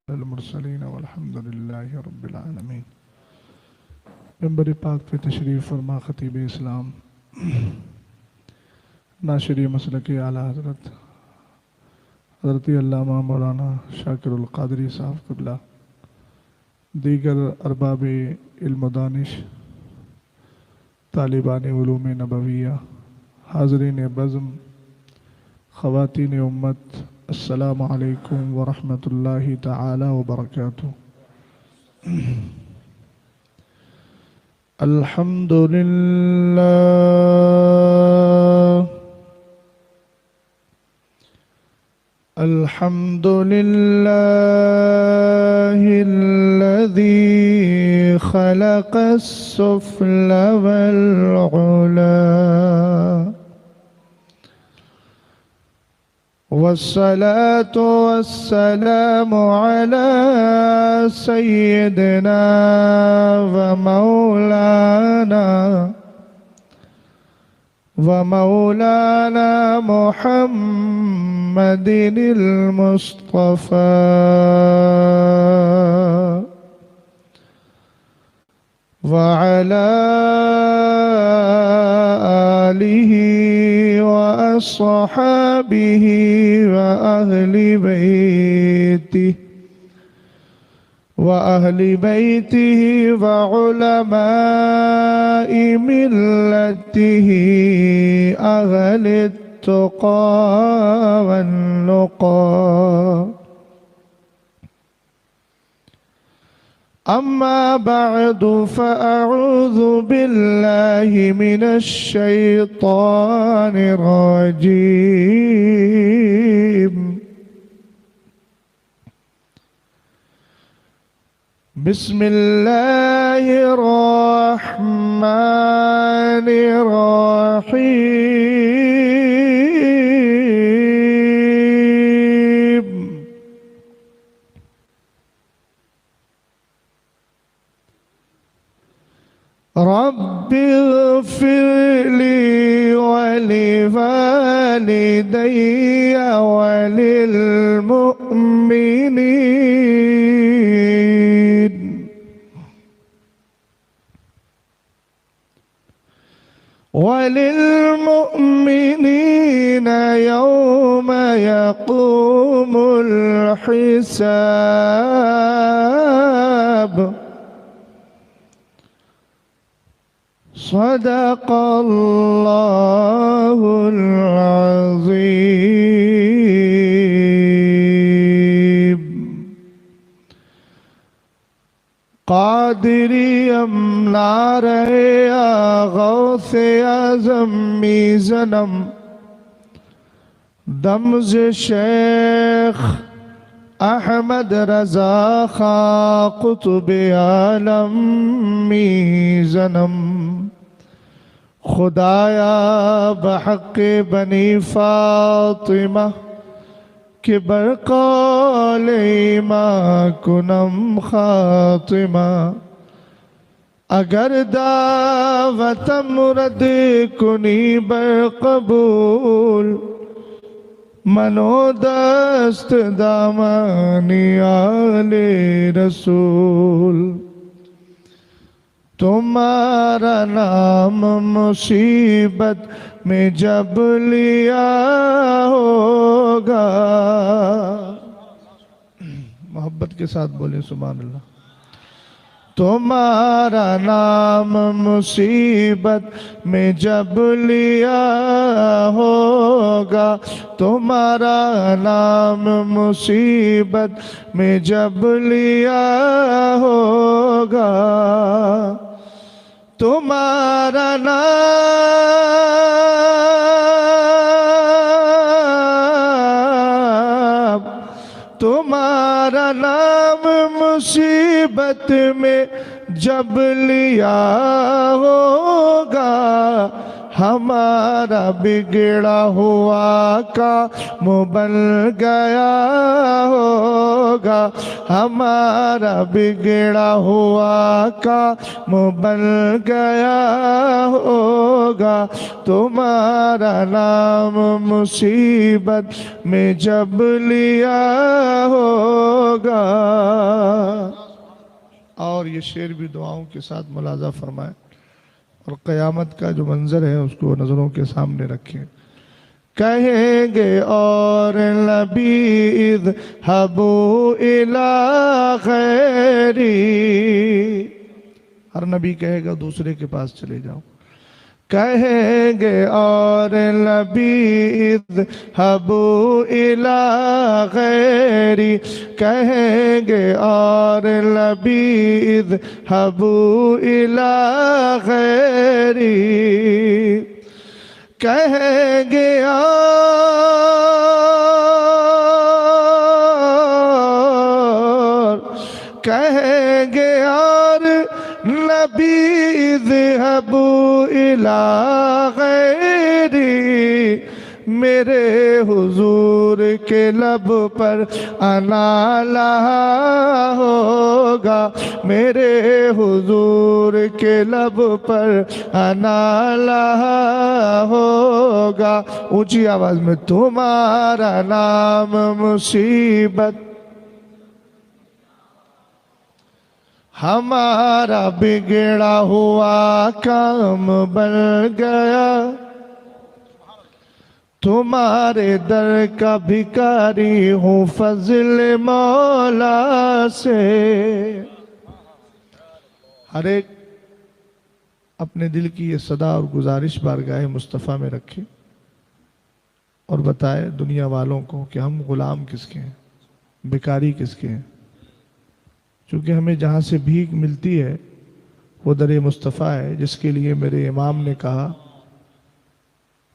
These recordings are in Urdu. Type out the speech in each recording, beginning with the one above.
المرسلین والحمد للہ رب العالمین۔ ممبر پاک پہ تشریف فرما خطیب اسلام ناشری مسلک اعلیٰ حضرت علامہ مولانا شاکر القادری صاحب قبلہ، دیگر ارباب علم و دانش، طالبان علوم نبویہ، حاضرین بزم، خواتین امت، السلام علیکم ورحمۃ اللہ تعالی وبرکاتہ۔ الحمد للہ الحمد للہ الذی خلق السفل والعلا، والصلاة والسلام على سيدنا ومولانا محمد المصطفى وعلى آله وأصحابه وأهل بيته وعلماء ملته أهل التقى والنقى، أما بعد فأعوذ بالله من الشيطان الرجيم، بسم الله الرحمن الرحيم، رب اغفر لي ولوالدي وللمؤمنين يوم يقوم الحساب، صدق الله العظيم۔ قادریم نعرہ غوث اعظم میزنم، دمز شیخ احمد رضا خاں قطب عالم میزنم، خدایا بحق بنی فاطمہ کہ برقال ایماں کنم خاتمہ، اگر دعوت مرد کنی برقبول، منو دست دامانی آل رسول، تمہارا نام مصیبت میں جب لیا ہوگا، محبت کے ساتھ بولیں سبحان اللہ، تمہارا نام مصیبت میں جب لیا ہوگا، تمہارا نام مصیبت میں جب لیا ہوگا، تمہارا نام مصیبت میں جب لیا ہوگا، ہمارا بگڑا ہوا کام بن گیا ہوگا، ہمارا بگڑا ہوا کام بن گیا ہوگا، تمہارا نام مصیبت میں جب لیا ہوگا، اور یہ شعر بھی دعاؤں کے ساتھ ملاحظہ فرمائیں اور قیامت کا جو منظر ہے اس کو نظروں کے سامنے رکھیں. کہیں گے اور نبی اذهبوا الی غیری، ہر نبی کہے گا دوسرے کے پاس چلے جاؤ. کہیں گے اور نبی اذهبوا الی غیری، کہیں گے اور نبی اذهبوا الی غیری، کہیں گے اور نبی اذهبوا الی غیری، میرے حضور کے لب پر انا لہا ہوگا، میرے حضور کے لب پر انا لہا ہوگا. اونچی آواز میں تمہارا نام مصیبت، ہمارا بگڑا ہوا کام بن گیا، تمہارے در کا بھکاری ہوں فضل مولا سے. ہر ایک اپنے دل کی یہ صدا اور گزارش بارگاہ مصطفیٰ میں رکھے اور بتائے دنیا والوں کو کہ ہم غلام کس کے ہیں، بھکاری کس کے ہیں. چونکہ ہمیں جہاں سے بھیک ملتی ہے وہ در مصطفیٰ ہے، جس کے لیے میرے امام نے کہا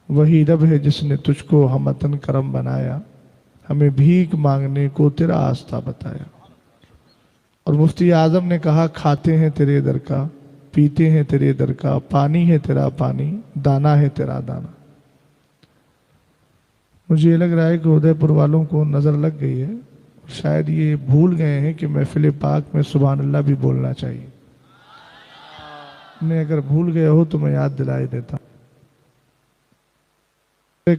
وہی رب ہے جس نے تجھ کو ہمتن کرم بنایا، ہمیں بھیک مانگنے کو تیرا آستہ بتایا. اور مفتی اعظم نے کہا کھاتے ہیں تیرے در کا، پیتے ہیں تیرے در کا، پانی ہے تیرا پانی، دانا ہے تیرا دانا. مجھے یہ لگ رہا ہے کہ ادے پور والوں کو نظر لگ گئی ہے، شاید یہ بھول گئے ہیں کہ محفل پاک میں سبحان اللہ بھی بولنا چاہیے. میں اگر بھول گئے ہو تو میں یاد دلائی دیتا ہوں.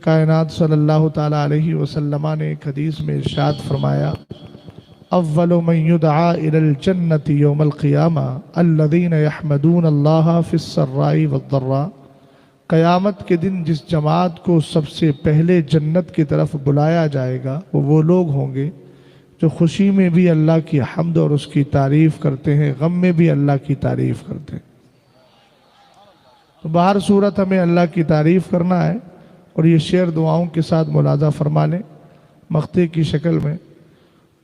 کائنات صلی اللہ تعالیٰ علیہ وسلم نے ایک حدیث میں ارشاد فرمایا اول من یدعا الی الجنت یوم القیامہ الذین یحمدون اللہ فی السراء والضراء. قیامت کے دن جس جماعت کو سب سے پہلے جنت کی طرف بلایا جائے گا وہ لوگ ہوں گے جو خوشی میں بھی اللہ کی حمد اور اس کی تعریف کرتے ہیں، غم میں بھی اللہ کی تعریف کرتے ہیں. تو بہر صورت ہمیں اللہ کی تعریف کرنا ہے. اور یہ شعر دعاؤں کے ساتھ ملاحظہ فرما لیں مقطع کی شکل میں.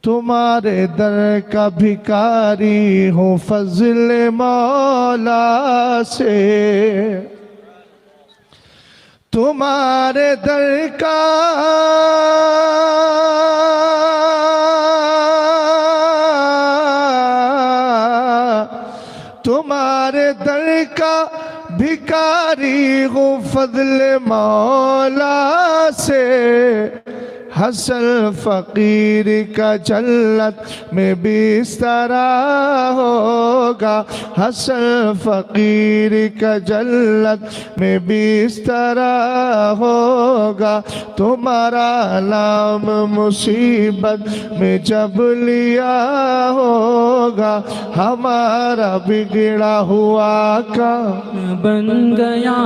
تمہارے در کا بھکاری ہوں فضل مولا سے، تمہارے در کا بھکاری ہوں فضل مولا سے. حسن فقیر کا جنت میں بسترا ہوگا، حسن فقیر کا جنت میں بسترا ہوگا. تمہارا نام مصیبت میں جب لیا ہوگا، ہمارا بگڑا ہوا کام بن گیا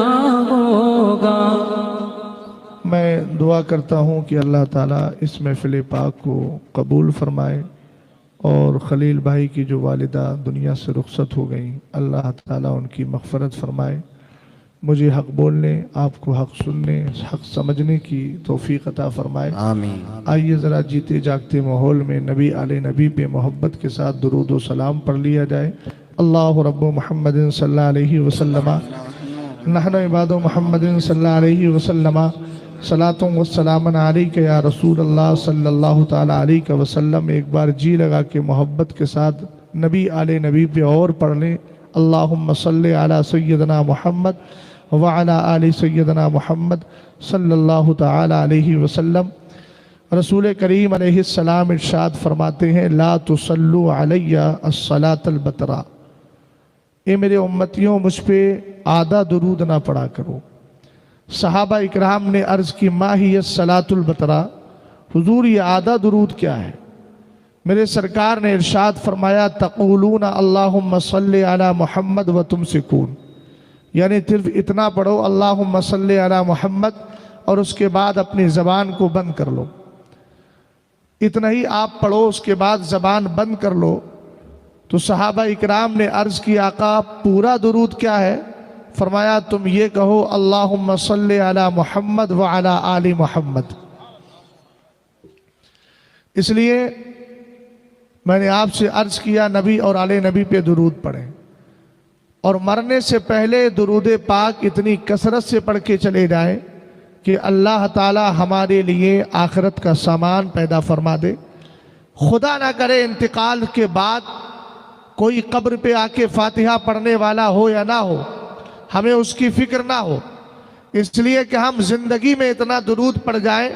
ہوگا. میں دعا کرتا ہوں کہ اللہ تعالیٰ اس محفل پاک کو قبول فرمائے اور خلیل بھائی کی جو والدہ دنیا سے رخصت ہو گئیں اللہ تعالیٰ ان کی مغفرت فرمائے. مجھے حق بولنے، آپ کو حق سننے، حق سمجھنے کی توفیق عطا فرمائے. آمین. آئیے ذرا جیتے جاگتے ماحول میں نبی آل نبی پہ محبت کے ساتھ درود و سلام پڑھ لیا جائے. اللہ رب محمد صلی اللہ علیہ وسلم، نحن عباد محمد صلی اللہ علیہ وسلم، صلاۃ و سلام علیک یا رسول اللہ صلی اللہ تعالیٰ علیہ وسلم. ایک بار جی لگا کے محبت کے ساتھ نبی آل نبی پہ اور پڑھ لیں. اللہم صلی علی سیدنا محمد وعلی آل سیدنا محمد صلی اللہ تعالیٰ علیہ وسلم. رسول کریم علیہ السلام ارشاد فرماتے ہیں لا تصلوا علی الصلاۃ البترا. اے میرے امتیوں مجھ پہ آدھا درود نہ پڑھا کرو. صحابہ اکرام نے عرض کی ما ہی الصلاۃ البترا، حضور یہ آدھا درود کیا ہے؟ میرے سرکار نے ارشاد فرمایا تقولون اللہم صلی علی محمد و تمسکون، یعنی صرف اتنا پڑھو اللہم صلی علی محمد اور اس کے بعد اپنی زبان کو بند کر لو، اتنا ہی آپ پڑھو، اس کے بعد زبان بند کر لو۔ تو صحابہ اکرام نے عرض کی آقا پورا درود کیا ہے؟ فرمایا تم یہ کہو اللہم صلی علی محمد وعلی آل محمد۔ اس لیے میں نے آپ سے عرض کیا نبی اور آل نبی پہ درود پڑھیں، اور مرنے سے پہلے درود پاک اتنی کثرت سے پڑھ کے چلے جائیں کہ اللہ تعالی ہمارے لیے آخرت کا سامان پیدا فرما دے۔ خدا نہ کرے انتقال کے بعد کوئی قبر پہ آ کے فاتحہ پڑھنے والا ہو یا نہ ہو، ہمیں اس کی فکر نہ ہو، اس لیے کہ ہم زندگی میں اتنا درود پڑھ جائیں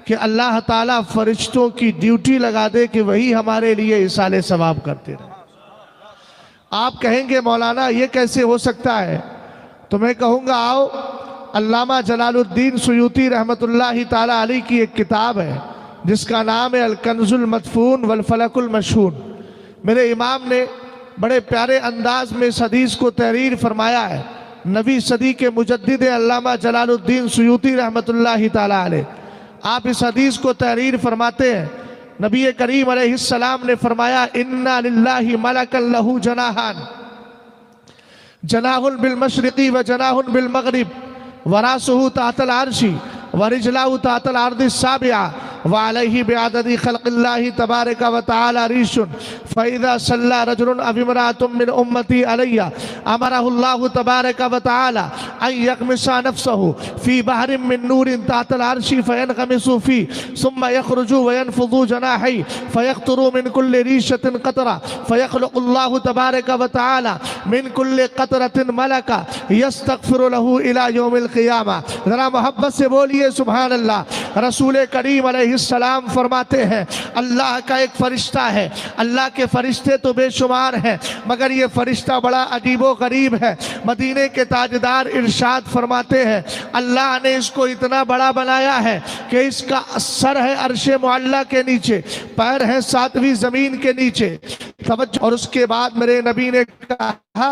کہ اللہ تعالیٰ فرشتوں کی ڈیوٹی لگا دے کہ وہی ہمارے لیے ایصال ثواب کرتے رہے۔ آپ کہیں گے مولانا یہ کیسے ہو سکتا ہے؟ تو میں کہوں گا آؤ، علامہ جلال الدین سیوطی رحمۃ اللہ تعالیٰ علیہ کی ایک کتاب ہے جس کا نام ہے الکنز المدفون والفلک المشہون۔ میرے امام نے بڑے پیارے انداز میں اس حدیث کو تحریر فرمایا ہے۔ نویں صدی کے مجدد علامہ جلال الدین سیوطی رحمۃ اللہ تعالیٰ علیہ، آپ اس حدیث کو تحریر فرماتے ہیں۔ نبی کریم علیہ السلام نے فرمایا اِنَّا لِلَّهِ مَلَكًا لَهُ جَنَاحًا، جناح بالمشرق وجناح بالمغرب، وراسه تحت العرش ورجلاه تحت الارض السابعة، وعليه بعدد خلق الله تبارك وتعالى ريش، فإذا صلى رجل أو امرأة من أمتي علي أمره الله تبارك وتعالى أن يغمس نفسه في بحر من نور تحت العرش فينغمس فيه، ثم يخرج وينفض جناحيه فيقطر من كل ريشة قطرة، فيخلق الله تبارك وتعالى من كل قطرة ملكا يستغفر له إلى يوم القيامة۔ ذرا محبت سے بولیے سبحان اللہ۔ رسول کریم علیہ السلام فرماتے ہیں اللہ کا ایک فرشتہ ہے، اللہ کے فرشتے تو بے شمار ہیں مگر یہ فرشتہ بڑا عجیب و غریب ہے۔ مدینے کے تاجدار ارشاد فرماتے ہیں اللہ نے اس کو اتنا بڑا بنایا ہے کہ اس کا سر ہے عرش معلیٰ کے نیچے، پیر ہے ساتویں زمین کے نیچے۔ اور اس کے بعد میرے نبی نے کہا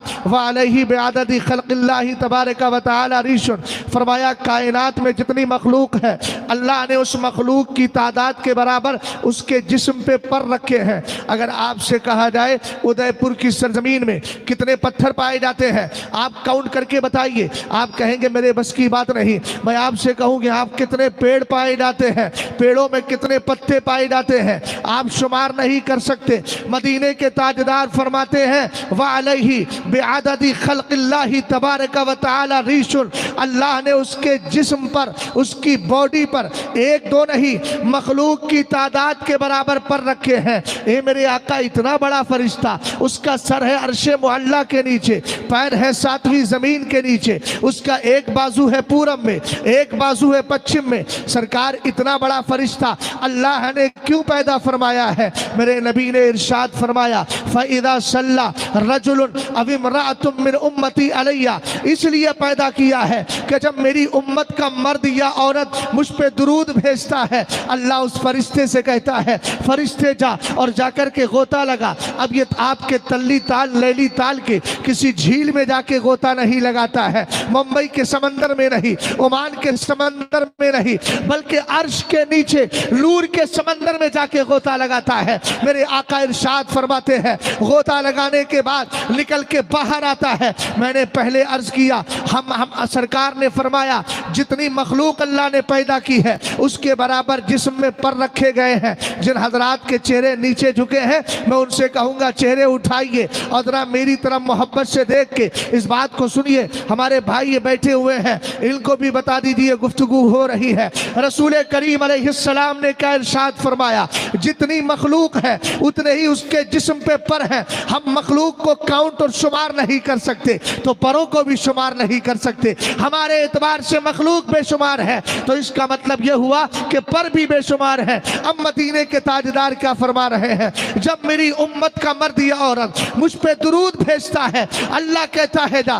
وَعَلَيْهِ بِعَدَدِ خَلْقِ اللَّهِ تَبَارَكَ وَتَعَالَى رِيشٌ، فرمایا کائنات میں جتنی مخلوق ہے اللہ نے اس مخلوق کی تعداد کے برابر اس کے جسم پہ پر رکھے ہیں۔ اگر آپ سے کہا جائے ادے پور کی سرزمین میں کتنے پتھر پائے جاتے ہیں آپ کاؤنٹ کر کے بتائیے، آپ کہیں گے میرے بس کی بات نہیں۔ میں آپ سے کہوں گے آپ کتنے پیڑ پائے جاتے ہیں، پیڑوں میں کتنے پتے پائے جاتے ہیں، آپ شمار نہیں کر سکتے۔ مدینے کے تاجدار فرماتے ہیں وَعَلَيْهِ بعدد خلق اللہ تبارک و تعالی ریش، اللہ نے اس کے جسم پر، اس کی باڈی پر ایک دو نہیں مخلوق کی تعداد کے برابر پر رکھے ہیں۔ اے میرے آقا اتنا بڑا فرشتہ، اس کا سر ہے عرش معلیٰ کے نیچے، پیر ہے ساتویں زمین کے نیچے، اس کا ایک بازو ہے پورب میں، ایک بازو ہے پچھم میں۔ سرکار اتنا بڑا فرشتہ اللہ نے کیوں پیدا فرمایا ہے؟ میرے نبی نے ارشاد فرمایا فَإِذَا صَلَّى رَجُلٌ أَوْ امرأة من امتی علیہ، اس لیے پیدا کیا ہے کہ جب میری امت کا مرد یا عورت مجھ پہ درود بھیجتا ہے اللہ اس فرشتے سے کہتا ہے فرشتے جا اور جا کر کے غوطہ لگا۔ اب یہ آپ کے تلی تال لیلی تال کے کسی جھیل میں جا کے غوطہ نہیں لگاتا ہے، ممبئی کے سمندر میں نہیں، عمان کے سمندر میں نہیں، بلکہ عرش کے نیچے نور کے سمندر میں جا کے غوطہ لگاتا ہے۔ میرے آقا ارشاد فرماتے ہیں غوطہ لگانے کے بعد نکل کے باہر آتا ہے۔ میں نے پہلے عرض کیا ہم سرکار نے فرمایا جتنی مخلوق اللہ نے پیدا کی ہے اس کے برابر جسم میں پر رکھے گئے ہیں۔ جن حضرات کے چہرے نیچے جھکے ہیں میں ان سے کہوں گا چہرے اٹھائیے اور ذرا میری طرف محبت سے دیکھ کے اس بات کو سنیے۔ ہمارے بھائی یہ بیٹھے ہوئے ہیں ان کو بھی بتا دیجئے گفتگو ہو رہی ہے۔ رسول کریم علیہ السلام نے کیا ارشاد فرمایا جتنی مخلوق ہے اتنے ہی اس کے جسم پہ پر ہیں۔ ہم مخلوق کو کاؤنٹ اور شمار نہیں کر سکتے تو پروں کو بھی شمار نہیں کر سکتے۔ ہمارے اعتبار سے مخلوق بے شمار ہے تو اس کا مطلب یہ ہوا کہ پر بھی بے شمار ہے۔ اب مدینے کے تاجدار کیا فرما رہے ہیں جب میری امت کا مرد یا عورت مجھ پہ درود بھیجتا ہے اللہ کہتا ہے جا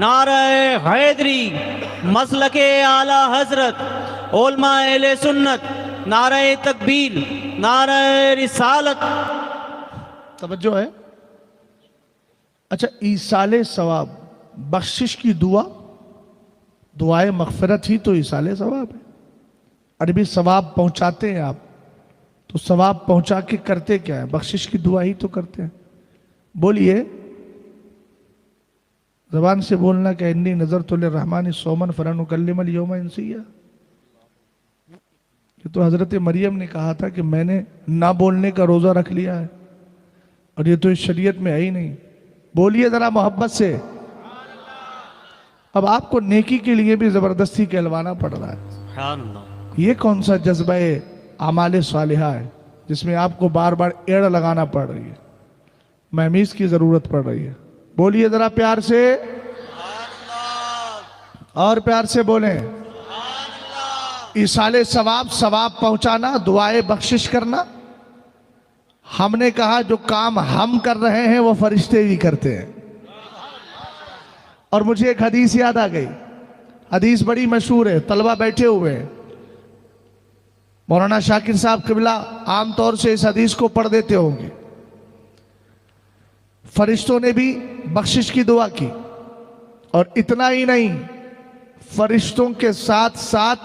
نعرہ حیدری، مسلک اعلی حضرت، علماء اہل سنت، نعرہ تکبیر، نعرہ رسالت. توجہ ہے. اچھا، ایصال ثواب، بخشش کی دعا، دعائے مغفرت ہی تو ایصال ثواب ہے. عربی ثواب پہنچاتے ہیں آپ، تو ثواب پہنچا کے کرتے کیا ہے؟ بخشش کی دعا ہی تو کرتے ہیں. بولیے، زبان سے بولنا کہ انی نذرت للرحمن صوما فلن اکلم اليوم انسیا. یہ تو حضرت مریم نے کہا تھا کہ میں نے نہ بولنے کا روزہ رکھ لیا ہے، اور یہ تو اس شریعت میں ہے ہی نہیں. بولیے ذرا محبت سے. اب آپ کو نیکی کے لیے بھی زبردستی کہلوانا پڑ رہا ہے. سبحان اللہ. یہ کون سا جذبہ اعمال صالحہ ہے جس میں آپ کو بار بار ایڑ لگانا پڑ رہی ہے، مہمیز کی ضرورت پڑ رہی ہے. بولیے ذرا پیار سے، اور پیار سے بولیں. ایصال ثواب، ثواب پہنچانا، دعائے بخشش کرنا. ہم نے کہا جو کام ہم کر رہے ہیں وہ فرشتے ہی کرتے ہیں. اور مجھے ایک حدیث یاد آ گئی. حدیث بڑی مشہور ہے، طلبہ بیٹھے ہوئے ہیں. مولانا شاکر صاحب قبلہ عام طور سے اس حدیث کو پڑھ دیتے ہوں گے. فرشتوں نے بھی بخشش کی دعا کی، اور اتنا ہی نہیں، فرشتوں کے ساتھ ساتھ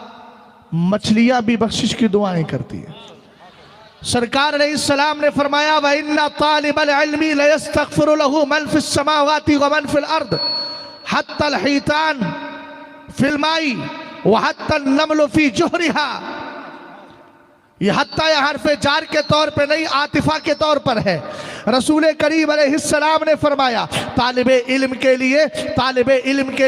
مچھلیاں بھی بخشش کی دعائیں کرتی ہیں. سرکار علیہ السلام نے فرمایا وَإِنَّ طَالِبَ الْعِلْمِ لَيَسْتَغْفِرُ لَهُ مَنْ فِي السَّمَاوَاتِ وَمَنْ فِي الْأَرْضِ حَتَّى الْحِيتَانِ فِي الْمَاءِ وَحَتَّى النَّمْلُ فِي جُحْرِهَا. یہ حتیٰ یہ حرف جار کے طور پہ نہیں، عاطفہ کے طور پر ہے. رسول کریم علیہ السلام نے فرمایا طالب علم کے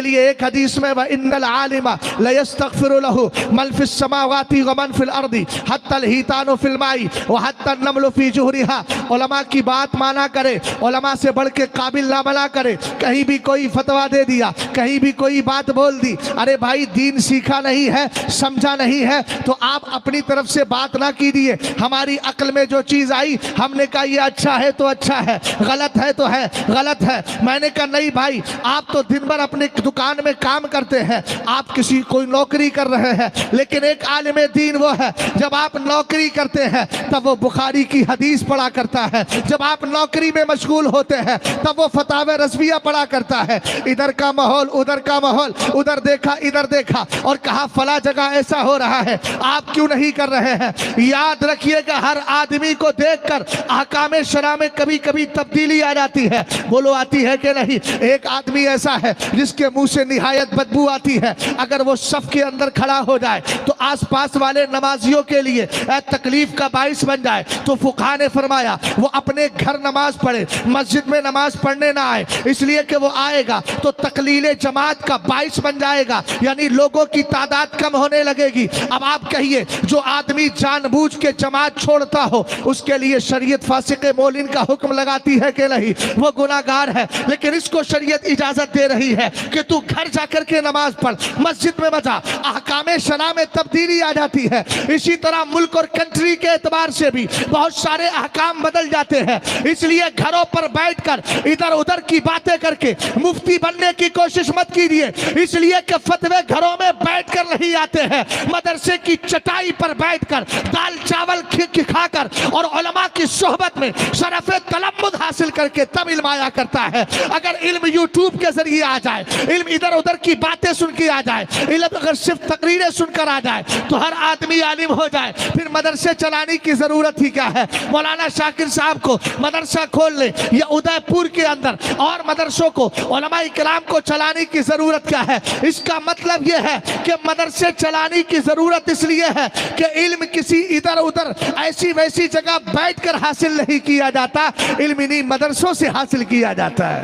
لیے ایک حدیث میں وَإِنَّ الْعَالِمَ لَيَسْتَغْفِرُ لَهُ مَنْ فِي السَّمَاوَاتِ وَمَنْ فِي الْأَرْضِ حَتَّى الْحِيتَانُ فِي الْمَاءِ وَحَتَّى النَّمْلُ فِي جُحْرِهَا. علماء کی بات مانا کرے، علماء سے بڑھ کے قابل نہ بنا کرے. کہیں بھی کوئی فتویٰ دے دیا، کہیں بھی کوئی بات بول دی، ارے بھائی دین سیکھا نہیں ہے، سمجھا نہیں ہے، تو آپ اپنی طرف سے بات نہ کیجیے. ہماری عقل میں جو چیز آئی ہم نے کہا یہ اچھا ہے تو اچھا ہے، غلط ہے تو ہے غلط ہے. میں نے کہا نہیں بھائی، آپ تو دن بھر اپنے دکان میں کام کرتے ہیں، آپ کوئی نوکری کر رہے ہیں، لیکن ایک عالم دین وہ ہے جب آپ نوکری کرتے ہیں تب وہ بخاری کی حدیث پڑھا کرتا ہے. جب آپ نوکری میں مشغول ہوتے ہیں تب وہ فتاوی رضویہ پڑھا کرتا ہے. ادھر کا ماحول، ادھر کا ماحول، ادھر دیکھا ادھر دیکھا، اور کہا فلاں جگہ ایسا ہو رہا ہے، آپ کیوں نہیں کر رہے ہیں؟ یاد رکھیے کہ ہر آدمی کو دیکھ کر احکام شرع میں کبھی کبھی تبدیلی آ جاتی ہے. بولو آتی ہے کہ نہیں؟ ایک آدمی ایسا ہے جس کے منہ سے نہایت بدبو آتی ہے، اگر وہ صف کے اندر کھڑا ہو جائے تو آس پاس والے نمازیوں کے لیے تکلیف کا باعث بن جائے. تو فقہا نے فرمایا وہ اپنے گھر نماز پڑھے، مسجد میں نماز پڑھنے نہ آئے، اس لیے کہ وہ آئے گا تو تقلیل جماعت کا باعث بن جائے گا، یعنی لوگوں کی تعداد کم ہونے لگے گی. اب آپ کہیے جو آدمی جان بوجھ کے جماعت چھوڑتا ہو اس کے لیے شریعت فاسق مولین کا حکم لگاتی ہے کہ نہیں؟ وہ گناہگار ہے. لیکن اس کو شریعت اجازت دے رہی ہے کہ تو گھر جا کر کے نماز پڑھ، مسجد میں بجا. احکام شرع میں تبدیلی آ جاتی ہے. اسی طرح ملک اور کنٹری کے اعتبار سے بھی بہت سارے احکام بدل جاتے ہیں. اس لیے گھروں پر بیٹھ کر ادھر ادھر کی باتیں کر کے مفتی بننے کی کوشش مت کیجیے، اس لیے کہ فتوے گھروں میں بیٹھ کر نہیں آتے ہیں. مدرسے کی چٹائی پر بیٹھ کر دال چاول کھا کر اور علماء کی صحبت میں شرف تلمذ حاصل کر کے تب علم آیا کرتا ہے. اگر علم یوٹیوب کے ذریعے آ جائے، علم ادھر ادھر کی باتیں سن کے آ جائے، علم اگر صرف تقریریں سن کر آ جائے تو ہر آدمی عالم ہو جائے، پھر مدرسے چلانے کی ضرورت ہی کیا ہے؟ مولانا شاکر صاحب کو مدرسہ کھول لے یا ادے پور کے اندر اور مدرسوں کو علماء کرام کو چلانے کی ضرورت کیا ہے؟ اس کا مطلب یہ ہے کہ مدرسے چلانے کی ضرورت اس لیے ہے کہ علم کسی ادھر ادھر ایسی ویسی جگہ بیٹھ کر حاصل نہیں کیا جاتا، علم انہی مدرسوں سے حاصل کیا جاتا ہے.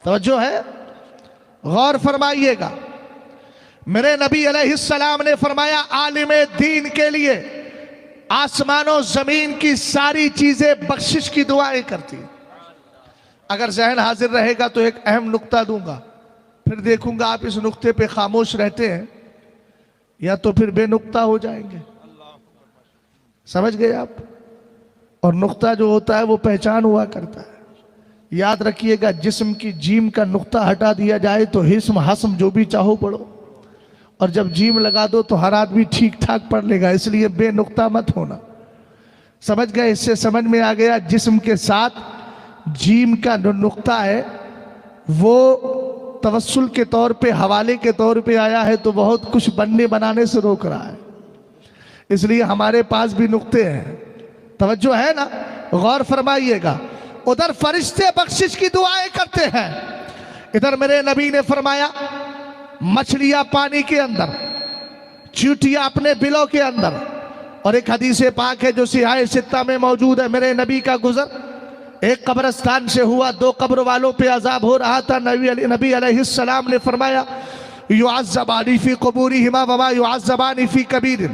توجہ ہے؟ غور فرمائیے گا. میرے نبی علیہ السلام نے فرمایا عالم دین کے لیے آسمان و زمین کی ساری چیزیں بخشش کی دعائیں کرتی ہیں. اگر ذہن حاضر رہے گا تو ایک اہم نقطہ دوں گا، پھر دیکھوں گا آپ اس نقطے پہ خاموش رہتے ہیں یا تو پھر بے نقطہ ہو جائیں گے. سمجھ گئے آپ؟ اور نقطہ جو ہوتا ہے وہ پہچان ہوا کرتا ہے. یاد رکھیے گا جسم کی جیم کا نقطہ ہٹا دیا جائے تو حسم حسم جو بھی چاہو پڑھو، اور جب جیم لگا دو تو ہر آدمی ٹھیک ٹھاک پڑھ لے گا، اس لیے بے نقطہ مت ہونا۔ سمجھ گئے؟ اس سے سمجھ میں آ گیا جسم کے ساتھ جیم کا نقطہ ہے وہ توسل کے طور پہ، حوالے کے طور پہ آیا ہے تو بہت کچھ بننے بنانے سے روک رہا ہے، اس لیے ہمارے پاس بھی نقطے ہیں۔ توجہ ہے نا؟ غور فرمائیے گا۔ ادھر فرشتے بخشش کی دعائیں کرتے ہیں، ادھر میرے نبی نے فرمایا مچھلیاں پانی کے اندر، چیونٹیاں اپنے بلوں کے اندر۔ اور ایک حدیث پاک ہے جو صحیح ستہ میں موجود ہے، میرے نبی کا گزر ایک قبرستان سے ہوا، 2 قبر والوں پہ عذاب ہو رہا تھا۔ نبی علیہ السلام نے فرمایا یعذبان فی قبورہما وما یعذبان فی کبیر،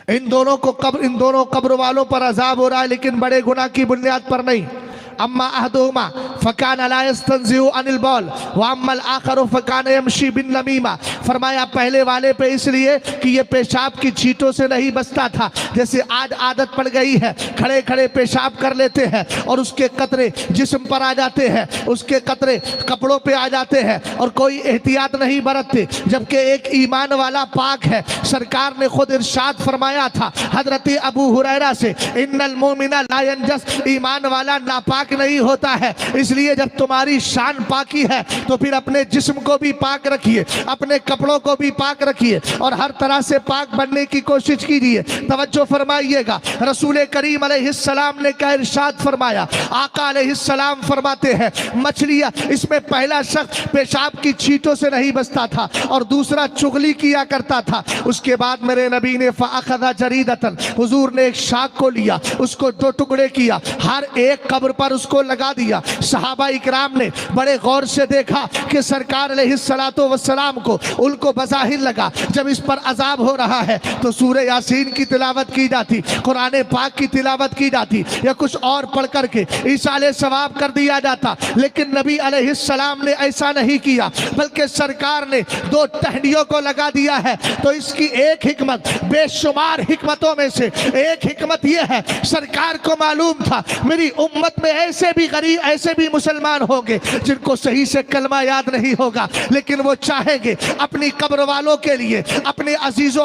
ان دونوں قبر والوں پر عذاب ہو رہا ہے لیکن بڑے گناہ کی بنیاد پر نہیں۔ اما احدہما فکان لا یستنزہ عن البول واما الاخر فکان یمشی بالنمیمہ، فرمایا پہلے والے پہ اس لیے کہ یہ پیشاب کی چھینٹوں سے نہیں بچتا تھا، جیسے آج عادت پڑ گئی ہے کھڑے کھڑے پیشاب کر لیتے ہیں اور اس کے قطرے جسم پر آ جاتے ہیں، اس کے قطرے کپڑوں پہ آ جاتے ہیں اور کوئی احتیاط نہیں برتتے، جبکہ ایک ایمان والا پاک ہے۔ سرکار نے خود ارشاد فرمایا تھا حضرت ابو ہریرہ سے، ان المومن لا ینجس، ایمان والا ناپاک نہیں ہوتا ہے، اس لیے جب تمہاری شان پاکی ہے تو پھر اپنے جسم کو بھی پاک رکھیے، اپنے کپڑوں کو بھی پاک رکھیے اور ہر طرح سے پاک بننے کی کوشش کیجیے۔ توجہ فرمائیے گا، رسول کریم علیہ السلام نے کیا ارشاد فرمایا؟ آقا علیہ السلام فرماتے ہیں مچھلیاں، اس میں پہلا شخص پیشاب کی چھینٹوں سے نہیں بچتا تھا اور دوسرا چغلی کیا کرتا تھا۔ اس کے بعد میرے نبی نے فَأَخَذَ جَرِيدَةً، حضور نے ایک شاخ کو لیا، اس کو 2 ٹکڑے کیا، ہر ایک قبر پر اس کو لگا دیا۔ صحابہ اکرام نے بڑے غور سے دیکھا کہ سرکار علیہ السلام کو ان کو بظاہر لگا جب اس پر عذاب ہو رہا ہے تو سورہ یاسین کی تلاوت کی جاتی، قرآن پاک کی تلاوت کی جاتی یا کچھ اور پڑھ کر کے ایصال ثواب کر دیا جاتا، لیکن نبی علیہ السلام نے ایسا نہیں کیا، بلکہ سرکار نے 2 ٹہنیوں کو لگا دیا ہے۔ تو اس کی ایک حکمت، بے شمار حکمتوں میں سے ایک حکمت یہ ہے، سرکار کو معلوم تھا میری امت میں ایسے بھی غریب، ایسے بھی مسلمان ہوں گے جن کو صحیح سے کلمہ یاد نہیں ہوگا، لیکن وہ چاہیں گے اپنی قبر والوں کے لیے، اپنے عزیز و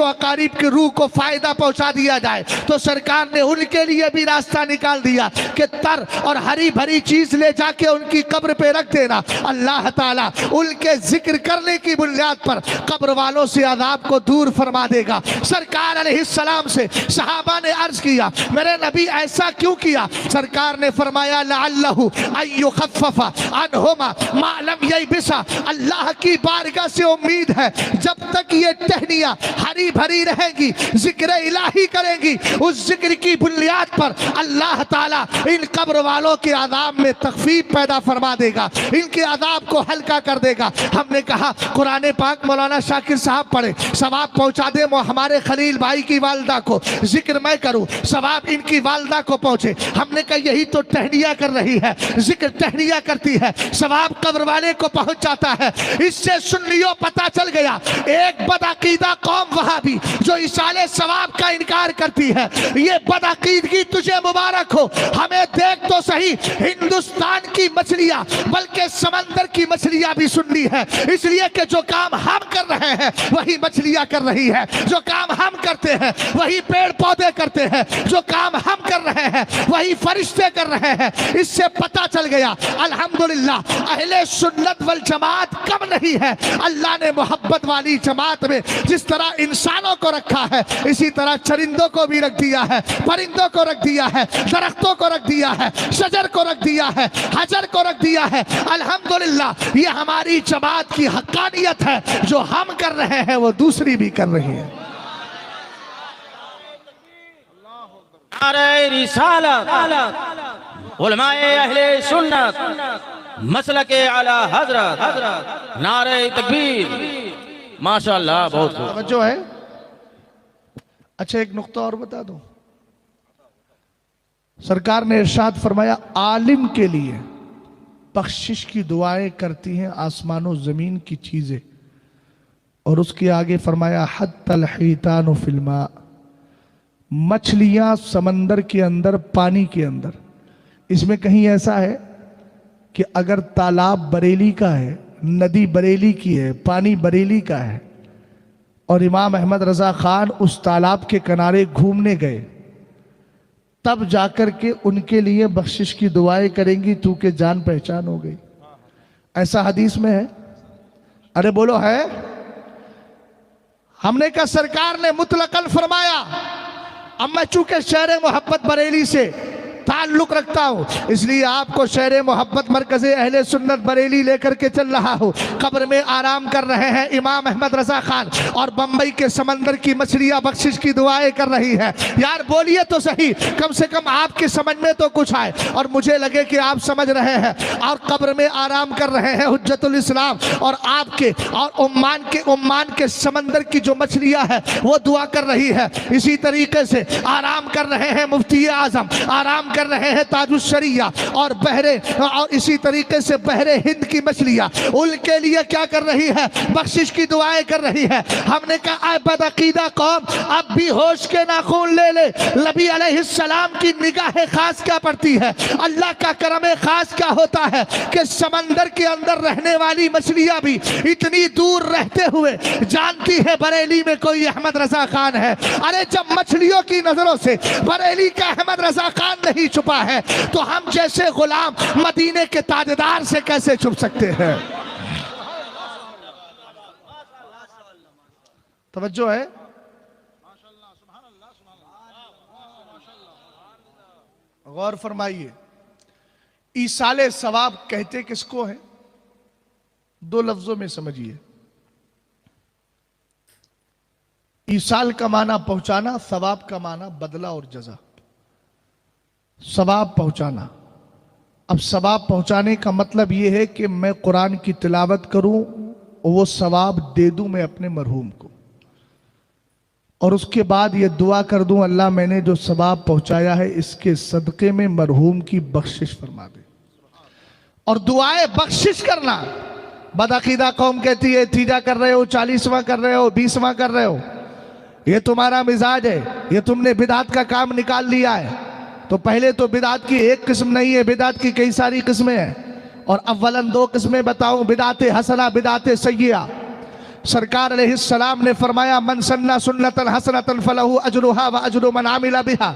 اقارب کی روح کو فائدہ پہنچا دیا جائے، تو سرکار نے ان کے لیے بھی راستہ نکال دیا کہ تر اور ہری بھری چیز لے جا کے ان کی قبر پہ رکھ دینا، اللہ تعالیٰ ان کے ذکر کرنے کی بنیاد پر قبر والوں سے عذاب کو دور فرما دے گا۔ سرکار علیہ السلام سے صحابہ نے عرض کیا میرے نبی ایسا کیوں کیا؟ سرکار نے فرمایا لعلہ ان یخفف عنہما ما لم یبسا، اللہ کی بارگاہ سے امید ہے جب تک یہ ٹہنیاں ہری بھری رہیں گی، ذکر الہی کریں گی، اس ذکر کی بنیاد پر اللہ تعالیٰ ان قبر والوں کے عذاب میں تخفیف پیدا فرما دے گا، ان کے عذاب کو ہلکا کر دے گا۔ ہم نے کہا قرآن پاک مولانا شاکر صاحب پڑھے، ثواب پہنچا دے ہمارے خلیل بھائی کی والدہ کو، ذکر میں کروں ثواب ان کی والدہ کو پہنچے۔ ہم نے کہا یہی تو ٹہنیاں کر رہی ہے، ذکر ٹہنیاں کرتی ہے، ثواب قبر والے کو پہنچ جاتا ہے۔ اس سے سنیوں پتہ چل گیا ایک بدعقیدہ قوم وہابی جو ایصال ثواب کا انکار کرتی ہے، یہ بدعقیدگی تجھے مبارک ہو۔ ہمیں دیکھ تو صحیح ہندوستان کی مچھلیاں بلکہ سمندر کی مچھلیاں بھی سننی ہے، اس لیے کہ جو کام ہم کر رہے ہیں وہی مچھلیاں کر رہی ہے، جو کام ہم کرتے ہیں وہی پیڑ پودے کرتے ہیں، جو کام ہم کر رہے ہیں وہی فرشتے کر رہے ہیں۔ اس سے پتہ چل گیا الحمدللہ اہل سنت والجماعت کم نہیں ہے، اللہ نے محبت والی جماعت میں جس طرح انسانوں کو رکھا ہے اسی طرح چرندوں کو بھی رکھ دیا ہے، پرندوں کو رکھ دیا ہے، درختوں کو رکھ دیا ہے، شجر کو رکھ دیا ہے، حجر کو رکھ دیا ہے۔ الحمدللہ یہ ہماری جماعت کی حقانیت ہے، جو ہم کر رہے ہیں وہ دوسری بھی کر رہی ہے۔ نعرہ رسالت، علماء اہل سنت، مسلک اعلی حضرت، نعرہ تکبیر، ماشاءاللہ بہت خوب۔ توجہ ہے۔ اچھا ایک نقطہ اور بتا دوں، سرکار نے ارشاد فرمایا عالم کے لیے بخشش کی دعائیں کرتی ہیں آسمان و زمین کی چیزیں، اور اس کے آگے فرمایا حتی الحیتان فی الماء، مچھلیاں سمندر کے اندر، پانی کے اندر، اس میں کہیں ایسا ہے کہ اگر تالاب بریلی کا ہے، ندی بریلی کی ہے، پانی بریلی کا ہے، اور امام احمد رضا خان اس تالاب کے کنارے گھومنے گئے، تب جا کر کے ان کے لیے بخشش کی دعائیں کریں گی تو کہ جان پہچان ہو گئی؟ ایسا حدیث میں ہے؟ ارے بولو ہے؟ ہم نے کہا سرکار نے مطلقاً فرمایا، اب میں چونکہ شہر محبت بریلی سے تعلق رکھتا ہوں اس لیے آپ کو شہر محبت مرکز اہل سنت بریلی لے کر کے چل رہا ہوں۔ قبر میں آرام کر رہے ہیں امام احمد رضا خان، اور بمبئی کے سمندر کی مچھلیاں بخشش کی دعائیں کر رہی ہے۔ یار بولیے تو صحیح، کم سے کم آپ کی سمجھ میں تو کچھ آئے اور مجھے لگے کہ آپ سمجھ رہے ہیں۔ اور قبر میں آرام کر رہے ہیں حجت الاسلام، اور آپ کے اور عمان کے سمندر کی جو مچھلیاں ہیں وہ دعا کر رہی ہے۔ اسی طریقے سے آرام کر رہے ہیں مفتی اعظم، آرام کر رہے ہیں تاج الشریعہ، اور اسی طریقے سے بحر ہند کی مچھلیاں ان کے لیے کیا کر رہی ہے؟ بخشش کی دعائیں کر رہی ہے۔ ہم نے کہا اے بدعقیدہ قوم، اب بھی ہوش کے ناخن لے لے، نبی علیہ السلام کی نگاہ خاص کیا پڑتی ہے، اللہ کا کرم خاص کیا ہوتا ہے کہ سمندر کے اندر رہنے والی مچھلیاں بھی اتنی دور رہتے ہوئے جانتی ہے بریلی میں کوئی احمد رضا خان ہے۔ ارے جب مچھلیوں کی نظروں سے بریلی کا احمد رضا خان نہیں چھپا ہے تو ہم جیسے غلام مدینے کے تاجدار سے کیسے چھپ سکتے ہیں؟ توجہ ہے؟ غور فرمائیے، ایصال ثواب کہتے کس کو ہے؟ دو لفظوں میں سمجھیے۔ ایصال کا معنی پہنچانا، ثواب کا معنی بدلہ اور جزا۔ ثواب پہنچانا، اب ثواب پہنچانے کا مطلب یہ ہے کہ میں قرآن کی تلاوت کروں، وہ ثواب دے دوں میں اپنے مرحوم کو، اور اس کے بعد یہ دعا کر دوں اللہ میں نے جو ثواب پہنچایا ہے اس کے صدقے میں مرحوم کی بخشش فرما دے۔ اور دعائے بخشش کرنا، بدعقیدہ قوم کہتی ہے تیجا کر رہے ہو، 40واں کر رہے ہو، 20واں کر رہے ہو، یہ تمہارا مزاج ہے، یہ تم نے بدعت کا کام نکال لیا ہے۔ تو پہلے تو بدعت کی ایک قسم نہیں ہے، بدعت کی کئی ساری قسمیں ہیں، اور اولاً دو قسمیں بتاؤں، بدعت حسنہ، بدعت سیئہ۔ سرکار علیہ السلام نے فرمایا من سنّ سنۃ حسنۃ فلہ اجرھا واجر من عمل بہا۔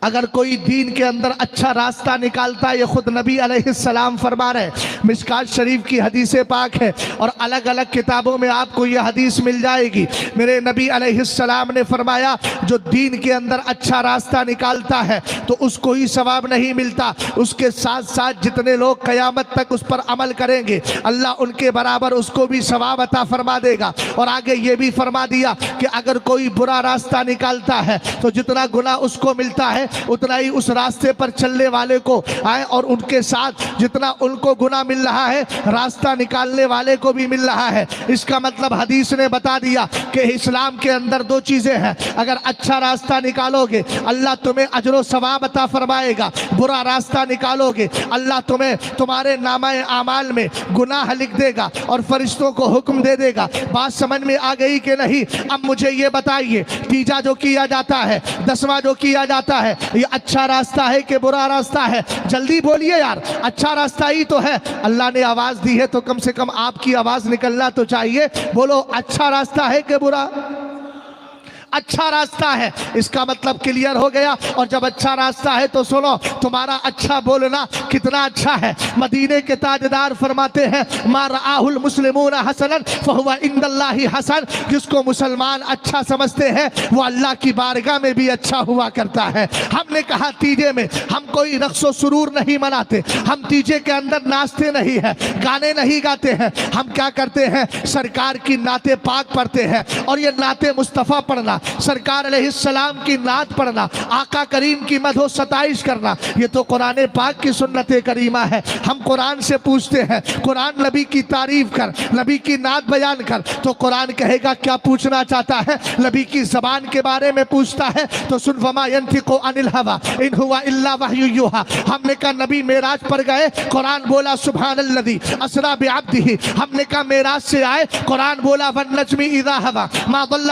اگر کوئی دین کے اندر اچھا راستہ نکالتا ہے، یہ خود نبی علیہ السلام فرما رہے ہیں، مشکات شریف کی حدیث پاک ہے، اور الگ الگ کتابوں میں آپ کو یہ حدیث مل جائے گی۔ میرے نبی علیہ السلام نے فرمایا جو دین کے اندر اچھا راستہ نکالتا ہے تو اس کو ہی ثواب نہیں ملتا، اس کے ساتھ ساتھ جتنے لوگ قیامت تک اس پر عمل کریں گے اللہ ان کے برابر اس کو بھی ثواب عطا فرما دے گا۔ اور آگے یہ بھی فرما دیا کہ اگر کوئی برا راستہ نکالتا ہے تو جتنا گناہ اس کو ملتا ہے اتنا ہی اس راستے پر چلنے والے کو آئے، اور ان کے ساتھ جتنا ان کو گناہ مل رہا ہے راستہ نکالنے والے کو بھی مل رہا ہے۔ اس کا مطلب حدیث نے بتا دیا کہ اسلام کے اندر دو چیزیں ہیں، اگر اچھا راستہ نکالو گے اللہ تمہیں اجر و ثواب عطا فرمائے گا، برا راستہ نکالو گے اللہ تمہیں تمہارے نامہ اعمال میں گناہ لکھ دے گا اور فرشتوں کو حکم دے دے گا۔ بات سمجھ میں آ گئی کہ نہیں؟ اب مجھے یہ بتائیے تیجا جو کیا جاتا ہے، 10واں جو کیا جاتا ہے، یہ اچھا راستہ ہے کہ برا راستہ ہے؟ جلدی بولیے یار، اچھا راستہ ہی تو ہے، اللہ نے آواز دی ہے تو کم سے کم آپ کی آواز نکلنا تو چاہیے، بولو اچھا راستہ ہے کہ برا؟ اچھا راستہ ہے، اس کا مطلب کلیئر ہو گیا۔ اور جب اچھا راستہ ہے تو سنو تمہارا اچھا بولنا کتنا اچھا ہے۔ مدینے کے تاجدار فرماتے ہیں ما رآہ المسلمون حسنا فہو عند اللہ حسن، جس کو مسلمان اچھا سمجھتے ہیں وہ اللہ کی بارگاہ میں بھی اچھا ہوا کرتا ہے۔ ہم نے کہا تیجے میں ہم کوئی رقص و سرور نہیں مناتے، ہم تیجے کے اندر ناچتے نہیں ہیں، گانے نہیں گاتے ہیں، ہم کیا کرتے ہیں سرکار کی نعت پاک پڑھتے ہیں۔ اور یہ نعت مصطفیٰ پڑھنا، سرکار علیہ السلام کی نعت پڑھنا، آقا کریم کی مدح و ستائش کرنا، یہ تو قرآن پاک کی سنت کریمہ ہے۔ ہم قرآن سے پوچھتے ہیں قرآن نبی کی تعریف کر، نبی کی نعت بیان کر، تو قرآن کہے گا کیا پوچھنا چاہتا ہے؟ نبی کی زبان کے بارے میں پوچھتا ہے تو سن وما ينطق عن الهوى ان هو الا وحی یوحى۔ ہم نے کہا نبی معراج پر گئے، قرآن بولا سبحان الذی اسری بعبدہ۔ ہم نے کہا معراج سے آئے، قرآن بولا والنجم اذا هوى ما ضل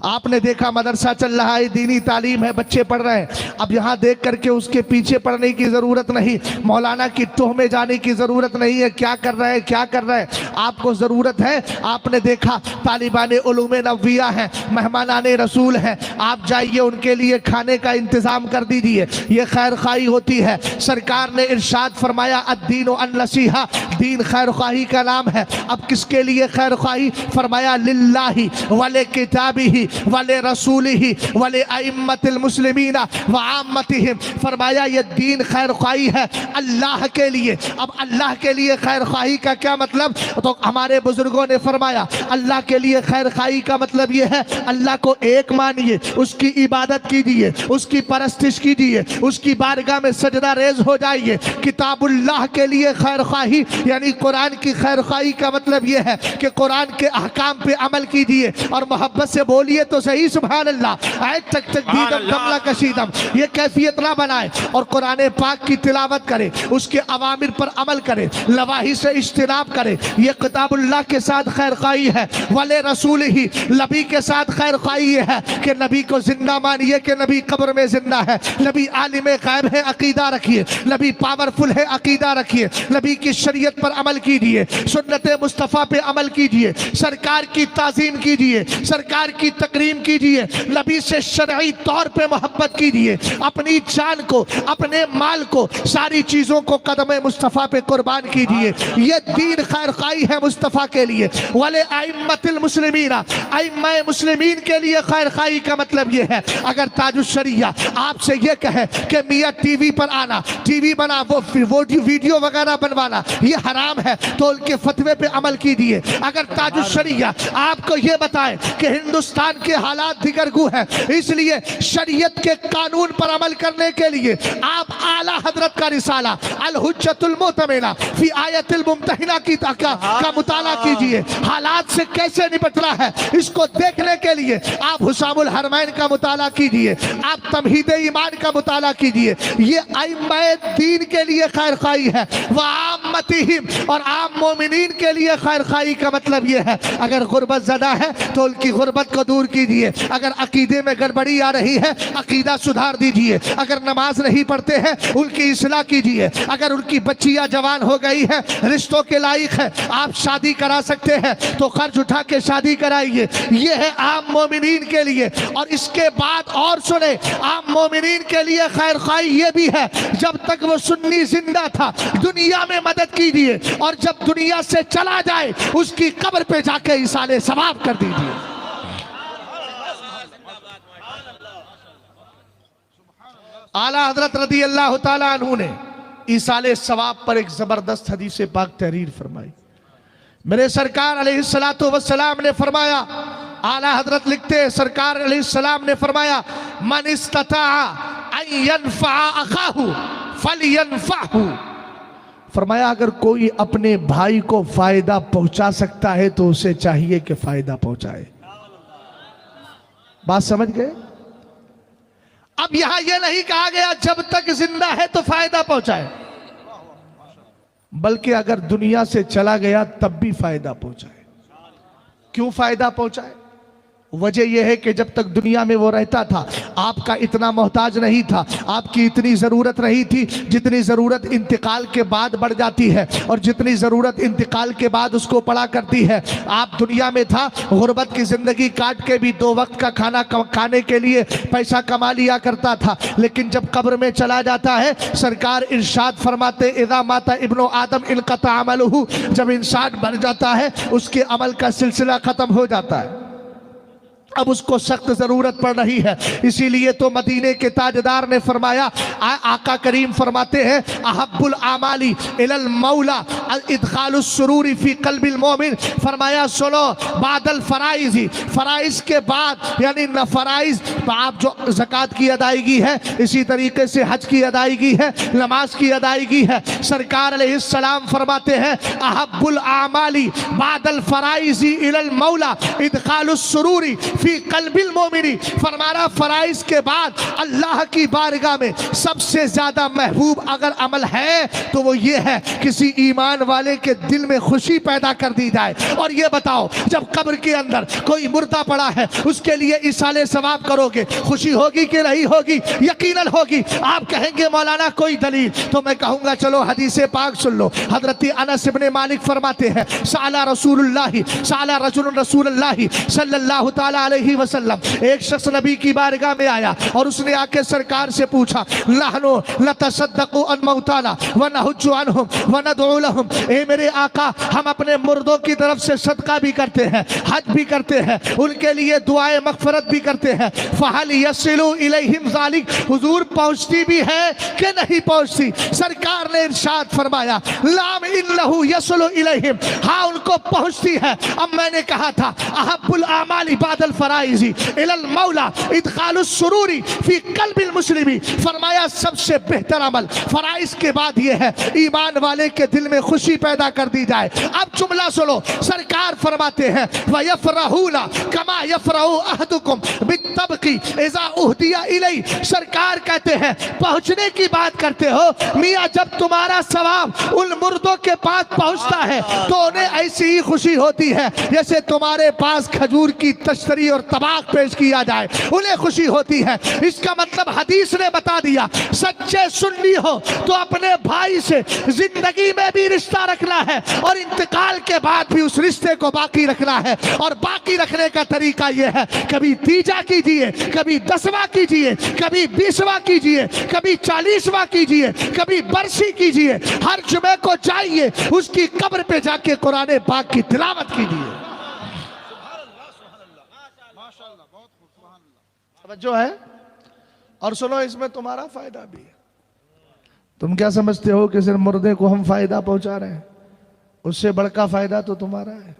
آپ نے دیکھا مدرسہ چل رہا ہے، دینی تعلیم ہے، بچے پڑھ رہے ہیں، اب یہاں دیکھ کر کے اس کے پیچھے پڑھنے کی ضرورت نہیں، مولانا کی ٹوہ میں جانے کی ضرورت نہیں ہے، کیا کر رہے ہیں کیا کر رہے ہیں، آپ کو ضرورت ہے، آپ نے دیکھا طالبان علوم نبویہ ہیں، مہمانان رسول ہیں، آپ جائیے ان کے لیے کھانے کا انتظام کر دیجئے، یہ خیر خواہی ہوتی ہے۔ سرکار نے ارشاد فرمایا الدین النصیحہ، دین خیر خواہی کا نام ہے۔ اب کس کے لیے خیر خواہی؟ فرمایا للہ ولکتابہ ولرسولہ ولائمۃ المسلمین وعامتہم، فرمایا یہ دین خیر خواہی ہے اللہ کے لیے۔ اب اللہ کے لیے خیر خواہی کا کیا مطلب؟ تو ہمارے بزرگوں نے فرمایا اللہ کے لیے خیر خواہی کا مطلب یہ ہے اللہ کو ایک مانیے، اس کی عبادت کیجیے، اس کی پرستش کیجیے، اس کی بارگاہ میں سجدہ ریز ہو جائیے۔ کتاب اللہ کے لیے خیر خواہی یعنی قرآن کی خیر خواہی کا مطلب یہ ہے کہ قرآن کے احکام پہ عمل کیجیے اور محبت سے بولیے تو صحیح سبحان اللہ، آئے تک تک دیدم دملہ کشیدم، یہ کیفیت نہ بنائے اور قرآن پاک کی تلاوت کرے، اس کے اوامر پر عمل کرے، نواہی سے اجتناب کرے، یہ کتاب اللہ کے ساتھ خیر خواہی ہے۔ ولی رسول ہی، نبی کے ساتھ خیر خواہی یہ ہے کہ نبی کو زندہ مانیے کہ نبی قبر میں زندہ ہے، نبی عالم غیب ہے عقیدہ رکھیے، نبی پاورفل ہے عقیدہ رکھیے، نبی کی شریعت پر عمل کیجیے، سنت مصطفیٰ پہ عمل کیجیے، سرکار کی تعظیم کیجیے، سرکار کی تکریم کیجیے، نبی سے شرعی طور پہ محبت کیجیے، اپنی جان کو، اپنے مال کو، ساری چیزوں کو قدم مصطفیٰ پہ قربان کیجیے۔ یہ دین خیر خواہی ہے مصطفیٰ کے لیے۔ وَلِأَئِمَّةِ الْمُسْلِمِينَ، ائمہ مسلمین کے لیے خیر خواہی کا مطلب یہ ہے اگر تاج الشریعہ آپ سے یہ کہے کہ میاں ٹی وی پر آنا، ٹی وی بنا، وہ ویڈیو وغیرہ بنوانا یہ حرام ہے تو ان کے فتوے پہ عمل کیجیے۔ اگر تاج الشریعہ آپ کو یہ بتائے کہ ہندوستان کے حالات دیگرگو ہیں اس لیے شریعت کے قانون پر عمل کرنے کے لیے آپ اعلیٰ حضرت کا رسالہ الحجۃ المؤتمنہ فی آیت الممتحنہ کا مطالعہ کیجیے، حالات سے کیسے نپٹ رہا ہے اس کو دیکھنے کے لیے آپ حسام الحرمین کا مطالعہ کیجیے، آپ تمہید ایمان کا مطالعہ کیجیے۔ یہ ائمہ دین کے لیے خیر خواہی ہے۔ وعامتہم، اور عام مومنین کے لیے خیر خواہی کا مطلب یہ ہے اگر غربت زدہ ہے تو ان کی غربت کو دور کیجیے، اگر عقیدے میں گڑبڑی آ رہی ہے عقیدہ سدھار دیجیے، اگر نماز نہیں پڑھتے ہیں ان کی اصلاح کیجیے، اگر ان کی بچیاں جوان ہو گئی ہیں رشتوں کے لائق ہے آپ شادی کرا سکتے ہیں تو خرچ اٹھا کے شادی کرائیے۔ یہ ہے عام مومنین کے لیے۔ اور اس کے بعد اور سنیں، عام مومنین کے لیے خیر خواہی یہ بھی ہے جب تک وہ سنی زندہ تھا دنیا میں مدد کیجیے اور جب دنیا سے چلا جائے اس کی قبر پہ جا کے ایصال ثواب کر دیجیے۔ اعلیٰ حضرت رضی اللہ تعالیٰ عنہ نے ایصال ثواب پر ایک زبردست حدیث پاک تحریر فرمائی۔ میرے سرکار علیہ السلام نے فرمایا، اعلیٰ حضرت لکھتے ہیں سرکار علیہ السلام نے فرمایا من استطاع ان ينفع اخاہ فلینفعہ، فرمایا اگر کوئی اپنے بھائی کو فائدہ پہنچا سکتا ہے تو اسے چاہیے کہ فائدہ پہنچائے۔ بات سمجھ گئے؟ اب یہاں یہ نہیں کہا گیا جب تک زندہ ہے تو فائدہ پہنچائے، بلکہ اگر دنیا سے چلا گیا تب بھی فائدہ پہنچائے۔ کیوں فائدہ پہنچائے؟ وجہ یہ ہے کہ جب تک دنیا میں وہ رہتا تھا آپ کا اتنا محتاج نہیں تھا، آپ کی اتنی ضرورت نہیں تھی جتنی ضرورت انتقال کے بعد بڑھ جاتی ہے اور جتنی ضرورت انتقال کے بعد اس کو پڑا کرتی ہے۔ آپ دنیا میں تھا غربت کی زندگی کاٹ کے بھی 2 وقت کا کھانا کھانے کے لیے پیسہ کما لیا کرتا تھا، لیکن جب قبر میں چلا جاتا ہے سرکار ارشاد فرماتے اذا مات ابن آدم انقطع عملہ، جب انسان مر جاتا ہے اس کے عمل کا سلسلہ ختم ہو جاتا ہے، اب اس کو سخت ضرورت پڑ رہی ہے۔ اسی لیے تو مدینے کے تاجدار نے فرمایا، آقا کریم فرماتے ہیں احب الاعمال الی المولا ادخال السرور فی قلب المومن، فرمایا سنو بعد الفرائض، فرائض کے بعد یعنی فرائض آپ جو زکوٰۃ کی ادائیگی ہے اسی طریقے سے حج کی ادائیگی ہے، نماز کی ادائیگی ہے، سرکار علیہ السلام فرماتے ہیں احب الاعمال بعد الفرائض الی المولا ادخال السرور فی قلب المومن، فرمایا فرائض کے بعد اللہ کی بارگاہ میں سب سے زیادہ محبوب اگر عمل ہے تو وہ یہ ہے کسی ایمان والے کے دل میں خوشی پیدا کر دی جائے۔ اور یہ بتاؤ جب قبر کے اندر کوئی مردہ پڑا ہے اس کے لیے ایصال ثواب کرو گے، خوشی ہوگی کہ نہیں ہوگی؟ یقیناً ہوگی۔ آپ کہیں گے مولانا کوئی دلیل، تو میں کہوں گا چلو حدیث پاک سن لو۔ حضرت انس بن مالک فرماتے ہیں سأل رسول رجل رسول اللہ صلی اللہ تعالی علیہ وسلم، ایک شخص نبی کی بارگاہ میں آیا اور اس نے آ کے سرکار سے پوچھا نحن نتصدق عن موتانا ونحج عنہم وندعو لہم، اے میرے آقا ہم اپنے مردوں کی طرف سے صدقہ بھی کرتے ہیں، حج بھی کرتے ہیں، ان کے لیے دعائیں مغفرت بھی کرتے ہیں، فہل یصل الیہم ذالک، حضور پہنچتی بھی ہے کہ نہیں پہنچتی؟ سرکار نے ارشاد فرمایا لام انہ یصل الیہم، ہاں ان کو پہنچتی ہے۔ اب میں نے کہا تھا احب الاعمال بعد الفرائض الی المولا ادخال السرور فی قلب المسلم، فرمایا سب سے بہتر عمل فرائض کے بعد یہ ہے ایمان والے کے دل میں خوشی پیدا کر دی جائے۔ اب جملہ سنو، سرکار فرماتے ہیں وَيَفْرَحُونَ كَمَا يَفْرَحُ أَحَدُكُمْ بِالطَّبْقِ إِذَا أُهْدِيَ إِلَيْهِ، سرکار کہتے ہیں پہنچنے کی بات کرتے ہو میاں، جب تمہارا ثواب ان مردوں کے پاس پہنچتا ہے تو انہیں ایسی ہی خوشی ہوتی ہے جیسے تمہارے پاس کھجور کی تشتری اور طباق پیش کیا جائے، انہیں خوشی ہوتی ہے۔ اس کا مطلب حدیث نے بتا دیا سچے سنی ہو تو اپنے بھائی سے زندگی میں بھی رشتہ رکھنا ہے اور انتقال کے بعد بھی اس رشتے کو باقی رکھنا ہے، اور باقی رکھنے کا طریقہ یہ ہے کبھی تیجا کیجئے، کبھی 10واں کیجئے، کبھی 20واں کیجئے، کبھی 40واں کیجئے، کبھی برسی کیجئے، ہر جمعے کو جائیے اس کی قبر پہ جا کے قرآن پاک کی تلاوت کیجئے۔ توجہ ہے؟ اور سنو اس میں تمہارا فائدہ بھی ہے۔ تم کیا سمجھتے ہو کہ صرف مردے کو ہم فائدہ پہنچا رہے ہیں؟ اس سے بڑھ کا فائدہ تو تمہارا ہے۔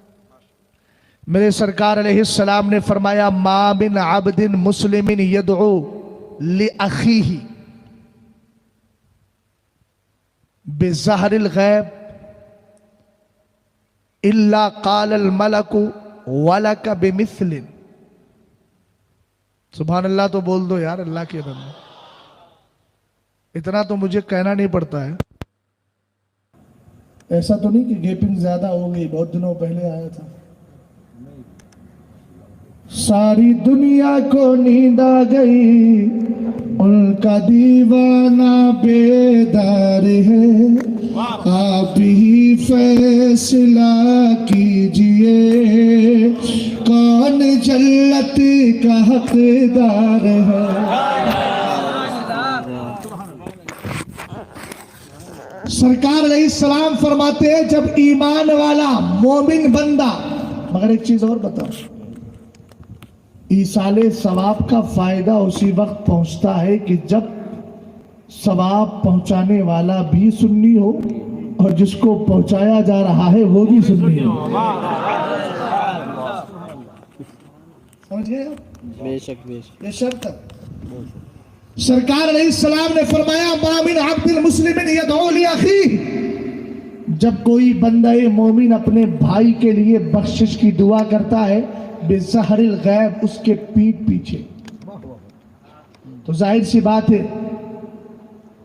میرے سرکار علیہ السلام نے فرمایا ما من عبد مسلم یدعو لأخیہ بظہر الغیب الا قال الملک ولک بمثل۔ سبحان اللہ تو بول دو یار اللہ کے بندے، اتنا تو مجھے کہنا نہیں پڑتا ہے۔ ایسا تو نہیں کہ گیپنگ زیادہ ہو گئی، بہت دنوں پہلے آیا تھا۔ ساری دنیا کو نیند آ گئی، ان کا دیوانہ بیدار ہے، آپ ہی فیصلہ کیجئے کون جنت کا حقدار ہے۔ سرکار علیہ السلام فرماتے ہیں جب ایمان والا مومن بندہ، مگر ایک چیز اور بتاؤ، ایصال ثواب کا فائدہ اسی وقت پہنچتا ہے کہ جب ثواب پہنچانے والا بھی سنی ہو اور جس کو پہنچایا جا رہا ہے وہ بھی سنی ہو۔ سمجھ گئے آپ؟ بے شک بے شک، یہ شرط ہے۔ سرکار علیہ السلام نے فرمایا ما من عبد المسلم یدعو لاخیہ، جب کوئی بندہ مومن اپنے بھائی کے لیے بخشش کی دعا کرتا ہے بظہر الغیب، اس کے پیٹھ پیچھے، تو ظاہر سی بات ہے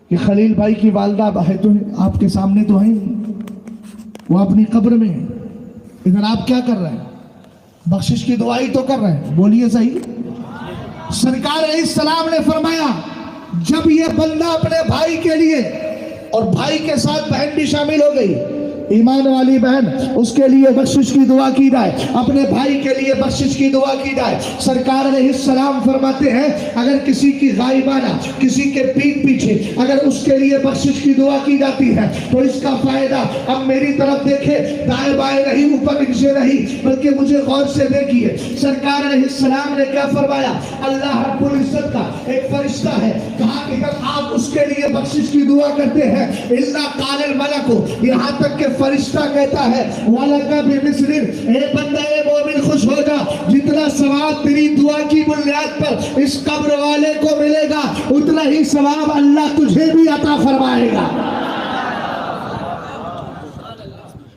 کہ خلیل بھائی کی والدہ ہے تو آپ کے سامنے تو ہیں، وہ اپنی قبر میں ہیں، ادھر آپ کیا کر رہے ہیں؟ بخشش کی دعائی تو کر رہے ہیں، بولیے صحیح۔ سرکار علیہ السلام نے فرمایا جب یہ بندہ اپنے بھائی کے لیے، اور بھائی کے ساتھ بہن بھی شامل ہو گئی، ایمان والی بہن، اس کے لیے بخشش کی دعا کی جائے، اپنے بھائی کے لیے بخشش کی دعا کی جائے۔ سرکار علیہ السلام فرماتے ہیں اگر کسی کی غائبانہ، کسی کے پیٹھ پیچھے اگر اس کے لیے بخشش کی دعا کی جاتی ہے تو اس کا فائدہ، اب میری طرف دیکھے، دائیں بائیں نہیں، اوپر نیچے نہیں، بلکہ مجھے غور سے دیکھیے۔ سرکار علیہ السلام نے کیا فرمایا؟ اللہ رب العزت کا ایک فرشتہ ہے، کہا کہ جب آپ اس کے لیے بخشش کی دعا کرتے ہیں الا قال الملک، یہاں تک کہ فرشتہ کہتا ہے وَلَكَ بِمِثْلٍ، اے بندہ مومن خوش ہو جا، جتنا ثواب تیری دعا کی بنیاد پر اس قبر والے کو ملے گا اتنا ہی ثواب اللہ تجھے بھی عطا فرمائے گا۔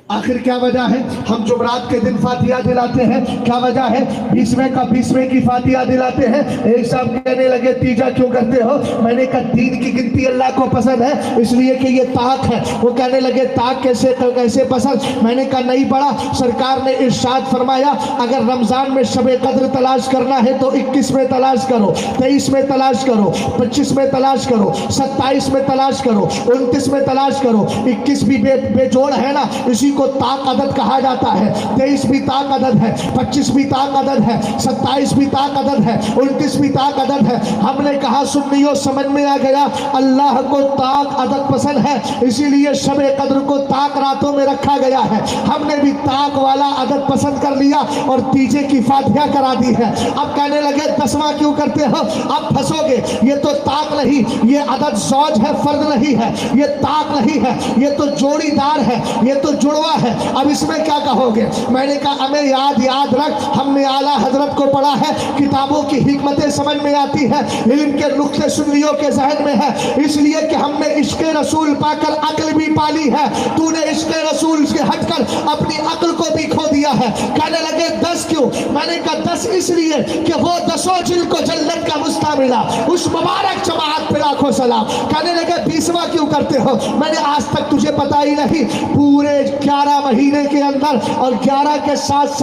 آخر کیا وجہ ہے ہم جمعرات کے دن فاتحہ دلاتے ہیں؟ کیا وجہ ہے 20ویں کا 20ویں کی فاتحہ دلاتے ہیں؟ ایک صاحب کہنے لگے تیجا کیوں کرتے ہو؟ میں نے کہا دین کی گنتی اللہ کو پسند ہے اس لیے کہ یہ طاق ہے۔ وہ کہنے لگے طاق کیسے پسند؟ میں نے کہا نہیں پڑھا، سرکار نے ارشاد فرمایا اگر رمضان میں شب قدر تلاش کرنا ہے تو 21 میں تلاش کرو، 23 میں تلاش کرو، 25 میں تلاش کرو، 27 میں تلاش کرو، 29 میں تلاش کرو۔ 21 بھی بے جوڑ ہے نا، اسی کو طاق عدد کہا جاتا ہے۔ 23 بھی طاق عدد ہے، 25 بھی طاق عدد ہے، 27 بھی طاق عدد ہے، 29 بھی طاق عدد ہے۔ ہم نے کہا سنیوں سمجھ میں آ گیا اللہ کو طاق عدد پسند ہے، اسی لیے شب قدر کو طاق راتوں میں رکھا گیا ہے۔ ہم نے بھی طاق والا عدد پسند کر لیا اور تیجے کی فاتحہ کرا دی ہے۔ اب کہنے لگے 10واں کیوں کرتے ہو؟ اب پھنسو گے، یہ تو طاق نہیں، یہ عدد زوج ہے، فرد نہیں ہے، یہ طاق نہیں ہے، یہ تو جوڑی دار ہے، یہ تو جڑوا ہے۔ اب اس میں کیا کہو گے؟ میں نے کہا ہمیں یاد رکھ، ہم نے اعلیٰ حضرت کو پڑھا ہے، کتابوں کی حکمتیں سمجھ میں آتی ہے، علم کے نقطے سنیوں کے ذہن میں ہے، اس لیے کہ ہم نے عشق رسول پا کر عقل بھی پالی ہے۔ تو نے عشق رسول سے ہٹ کر اپنی عقل کو بھی کھو دیا ہے۔ کہنے لگے 10 کیوں؟ میں نے کہا 10 اس لیے کہ وہ 10 جن کو جنت کا مستہ ملا، اس مبارک جماعت پہ لاکھوں سلام۔ کہنے لگے 20واں کیوں کرتے ہو؟ میں نے آج تک تجھے پتا ہی نہیں، پورے 11 مہینے کے اندر اور 11 کے ساتھ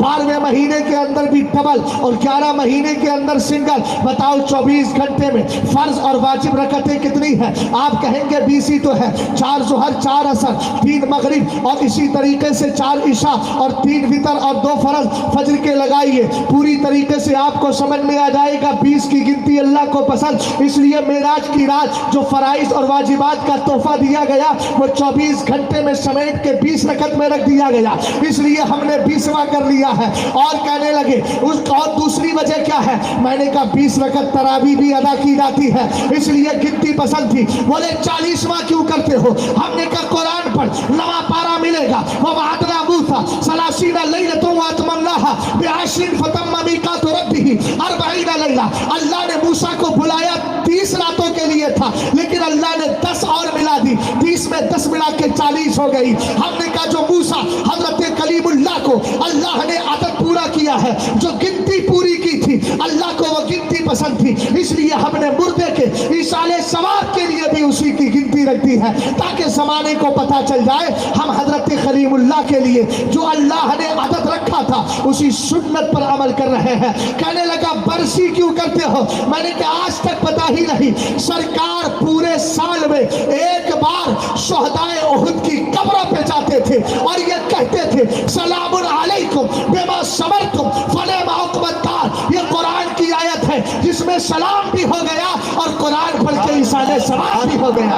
12ویں مہینے کے اندر بھی ڈبل اور 11 مہینے کے اندر سنگل۔ بتاؤ 24 گھنٹے میں فرض اور واجب رکعتیں کتنی ہیں؟ آپ کہیں گے 20 ہی تو ہے، 4 ظہر، 4 عصر، 3 مغرب اور اسی طریقے سے 4 عشاء اور 3 وتر اور 2 فرض فجر کے لگائیے، پوری طریقے سے آپ کو سمجھ میں آ جائے گا 20 کی گنتی اللہ کو پسند۔ اس لیے معراج کی رات جو فرائض اور واجبات کا تحفہ دیا گیا وہ 24 گھنٹے میں سمیٹ کے 20 رکعت میں رکھ دیا گیا، اس لیے ہم نے 20واں کر لیا ہے۔ اور کہنے لگے اور دوسری وجہ کیا ہے؟ میں نے کہا 20 رکعت تراویح بھی ادا کی جاتی ہے، اس لیے گنتی پسند تھی۔ بولے 40واں کیوں کرتے ہو؟ ہم نے کہا قرآن پڑھ، نواں پارا ملے گا، وَوَعَدْنَا مُوسَىٰ 30 لَيْلَةً وَأَتْمَمْنَاهَا بِعَشْرٍ فَتَمَّ مِيقَاتُ رَبِّهِ 40 لَيْلَةً۔ اللہ نے موسیٰ کو بلایا 30 راتوں کے لیے تھا، لیکن اللہ نے 10 اور ملا دی، 30 میں 10 ملا کے 40 ہو گئی۔ ہم نے کہا جو موسیٰ حضرت کلیم اللہ کو اللہ نے عدد پورا کیا ہے، جو گنتی پوری کی تھی، اللہ کو وہ گنتی پسند تھی، اس لیے ہم نے مردے کے ایصال ثواب کے لیے بھی اسی کی گنتی رکھ دی ہے، تاکہ زمانے کو پتا چل جائے ہم حضرت کلیم اللہ کے لیے جو اللہ نے عدد رکھا تھا اسی سنت پر عمل کر رہے ہیں۔ کہنے لگا برسی کیوں کرتے ہو؟ میں نے کہا آج تک پتا ہی نہیں، سرکار پورے سال میں ایک بار شہدائے احد کی قبروں پہ جاتے تھے اور یہ کہتے تھے سلام علیکم بما صبرتم فنعم عقبی الدار۔ یہ قرآن کی آیت ہے جس میں سلام بھی ہو گیا اور قرآن پڑھ کے ایصال ثواب بھی ہو گیا۔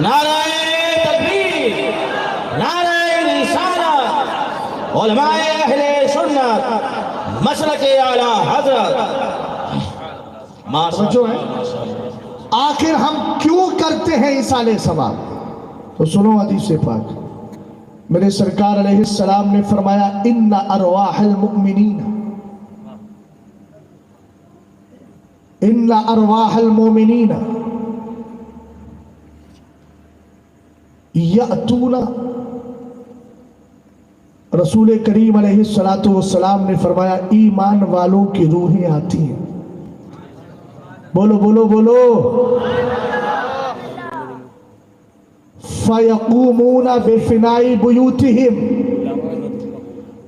نعرہ تکبیر، نعرہ رسالت، علماء اہل سنت، مسلک اعلی حضرت۔ جو ہے آخر ہم کیوں کرتے ہیں ایصال ثواب؟ تو سنو حدیث پاک، میرے سرکار علیہ السلام نے فرمایا ان ارواح المؤمنین، ان ارواح المؤمنین یأتون، رسول کریم علیہ السلام نے فرمایا ایمان والوں کی روحیں آتی ہیں، بولو بولو بولو، فَيَقُومُونَ بِفِنَاءِ بُيُوتِهِمْ،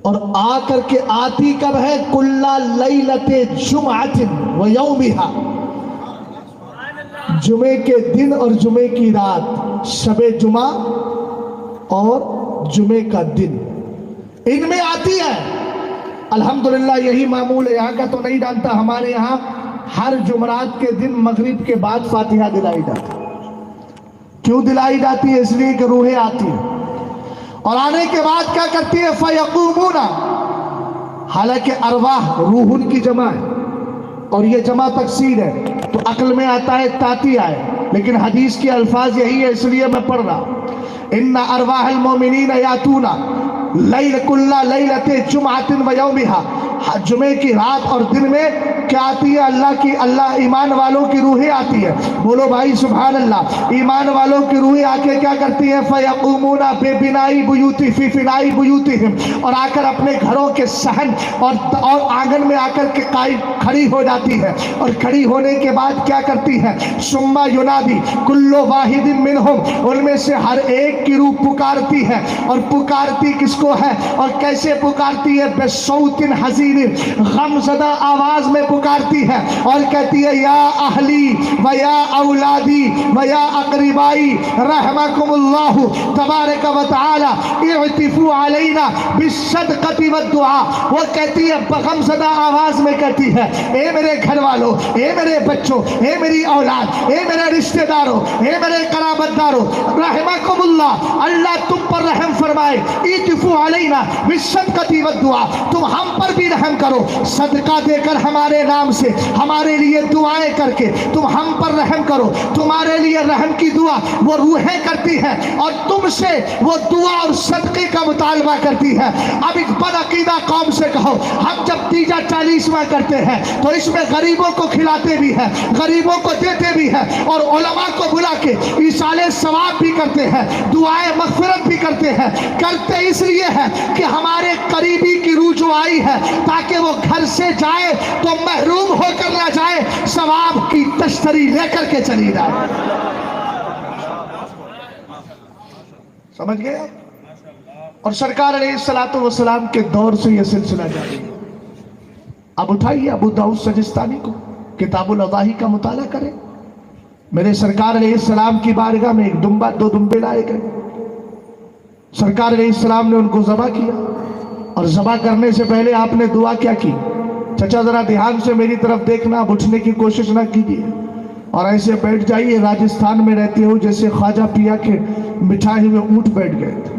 اور آ کر کے آتی کب ہے؟ کُلَّ لَيْلَةِ جُمْعَةٍ وَيَوْمِهَا، جمعے کے دن اور جمعے کی رات، شب جمعہ اور جمعے کا دن ان میں آتی ہے۔ الحمدللہ یہی معمول ہے، یہاں کا تو نہیں جانتا، ہمارے یہاں ہر جمعرات کے دن مغرب کے بعد فاتحہ دلائی جاتی ہے۔ کیوں دلائی جاتی ہے؟ اس لیے کہ روحیں آتی ہیں، اور آنے کے بعد کیا کرتی ہے؟ فَيَقُومُونَ، حالانکہ ارواح روحن کی جمع ہے اور یہ جمع تکسیر ہے تو عقل میں آتا ہے تاتی آئے، لیکن حدیث کے الفاظ یہی ہے اس لیے میں پڑھ رہا۔ ان ارواح المؤمنین یاتون کل لیلۃ جمعۃ و یومہا، جمعے کی رات اور دن میں کیا آتی ہے؟ اللہ ایمان والوں کی روحیں آتی ہے. بولو بھائی سبحان اللہ. ایمان والوں کی روحیں آ کے کیا کرتی ہے؟ فَيَقُومُونَ بِبِنَاءِ بُيُوتِهِمْ فِي فِنَاءِ بُيُوتِهِمْ، اور آ کر اپنے گھروں کے صحن اور آنگن میں آ کر کے کھڑی ہو جاتی ہے. اور کھڑی ہونے کے بعد کیا کرتی ہے؟ ثُمَّ يُنَادِي كُلُّ وَاحِدٍ مِّنْهُمْ، ان میں سے ہر ایک کی روح پکارتی ہے. اور پکارتی کس کو ہے اور کیسے پکارتی ہے؟ بِصَوْتٍ حَزِينٍ، غم زدہ آواز میں پکارتی ہے اور کہتی ہے یا اہلی و یا اولادی و یا اقربائی رحمکم اللہ تبارک و تعالی اعتفوا علینا بالصدقۃ والدعاء. وہ کہتی ہے غم زدہ آواز میں کہتی ہے اے میرے گھر والوں، اے میرے بچوں، اے میری اولاد، اے میرے رشتہ داروں، اے میرے قرابت داروں، رحمکم اللہ، اللہ تم پر رحم فرمائے. اعتفوا علینا بالصدقۃ والدعاء، تم ہم پر بھی رحم کرو، صدقہ دے کر ہمارے نام سے، ہمارے لیے دعائیں کر کے تم ہم پر رحم کرو. تمہارے لیے رحم کی دعا وہ روحیں کرتی ہے اور تم سے وہ دعا اور صدقے کا مطالبہ کرتی ہے. اب ایک بدعقیدہ قوم سے کہو ہم جب تیجا 40واں کرتے ہیں تو اس میں غریبوں کو کھلاتے بھی ہیں، غریبوں کو دیتے بھی ہیں، اور علماء کو بلا کے ایصال ثواب بھی کرتے ہیں، دعائیں مغفرت بھی کرتے ہیں. کرتے اس لیے ہے کہ ہمارے قریبی کی روح جو آئی ہے تاکہ وہ گھر سے جائے تو محروم ہو کر نہ جائے، ثواب کی تشتری لے کر کے چلی جائے. سمجھ گئے؟ اور سرکار علیہ السلام کے دور سے یہ سلسلہ جاری ہے. اب اٹھائیے ابو داؤد سجستانی کو، کتاب الاضاحی کا مطالعہ کریں. میرے سرکار علیہ السلام کی بارگاہ میں ایک دمبا، 2 دمبے لائے گئے. سرکار علیہ السلام نے ان کو ذبح کیا، اور ذبح کرنے سے پہلے آپ نے دعا کیا کی؟ چچا ذرا دھیان سے میری طرف دیکھنا، اب اٹھنے کی کوشش نہ کیجیے اور ایسے بیٹھ جائیے. راجستھان میں رہتے ہو جیسے خواجہ پیا کے بٹھائے ہوئے اونٹ بیٹھ گئے تھے.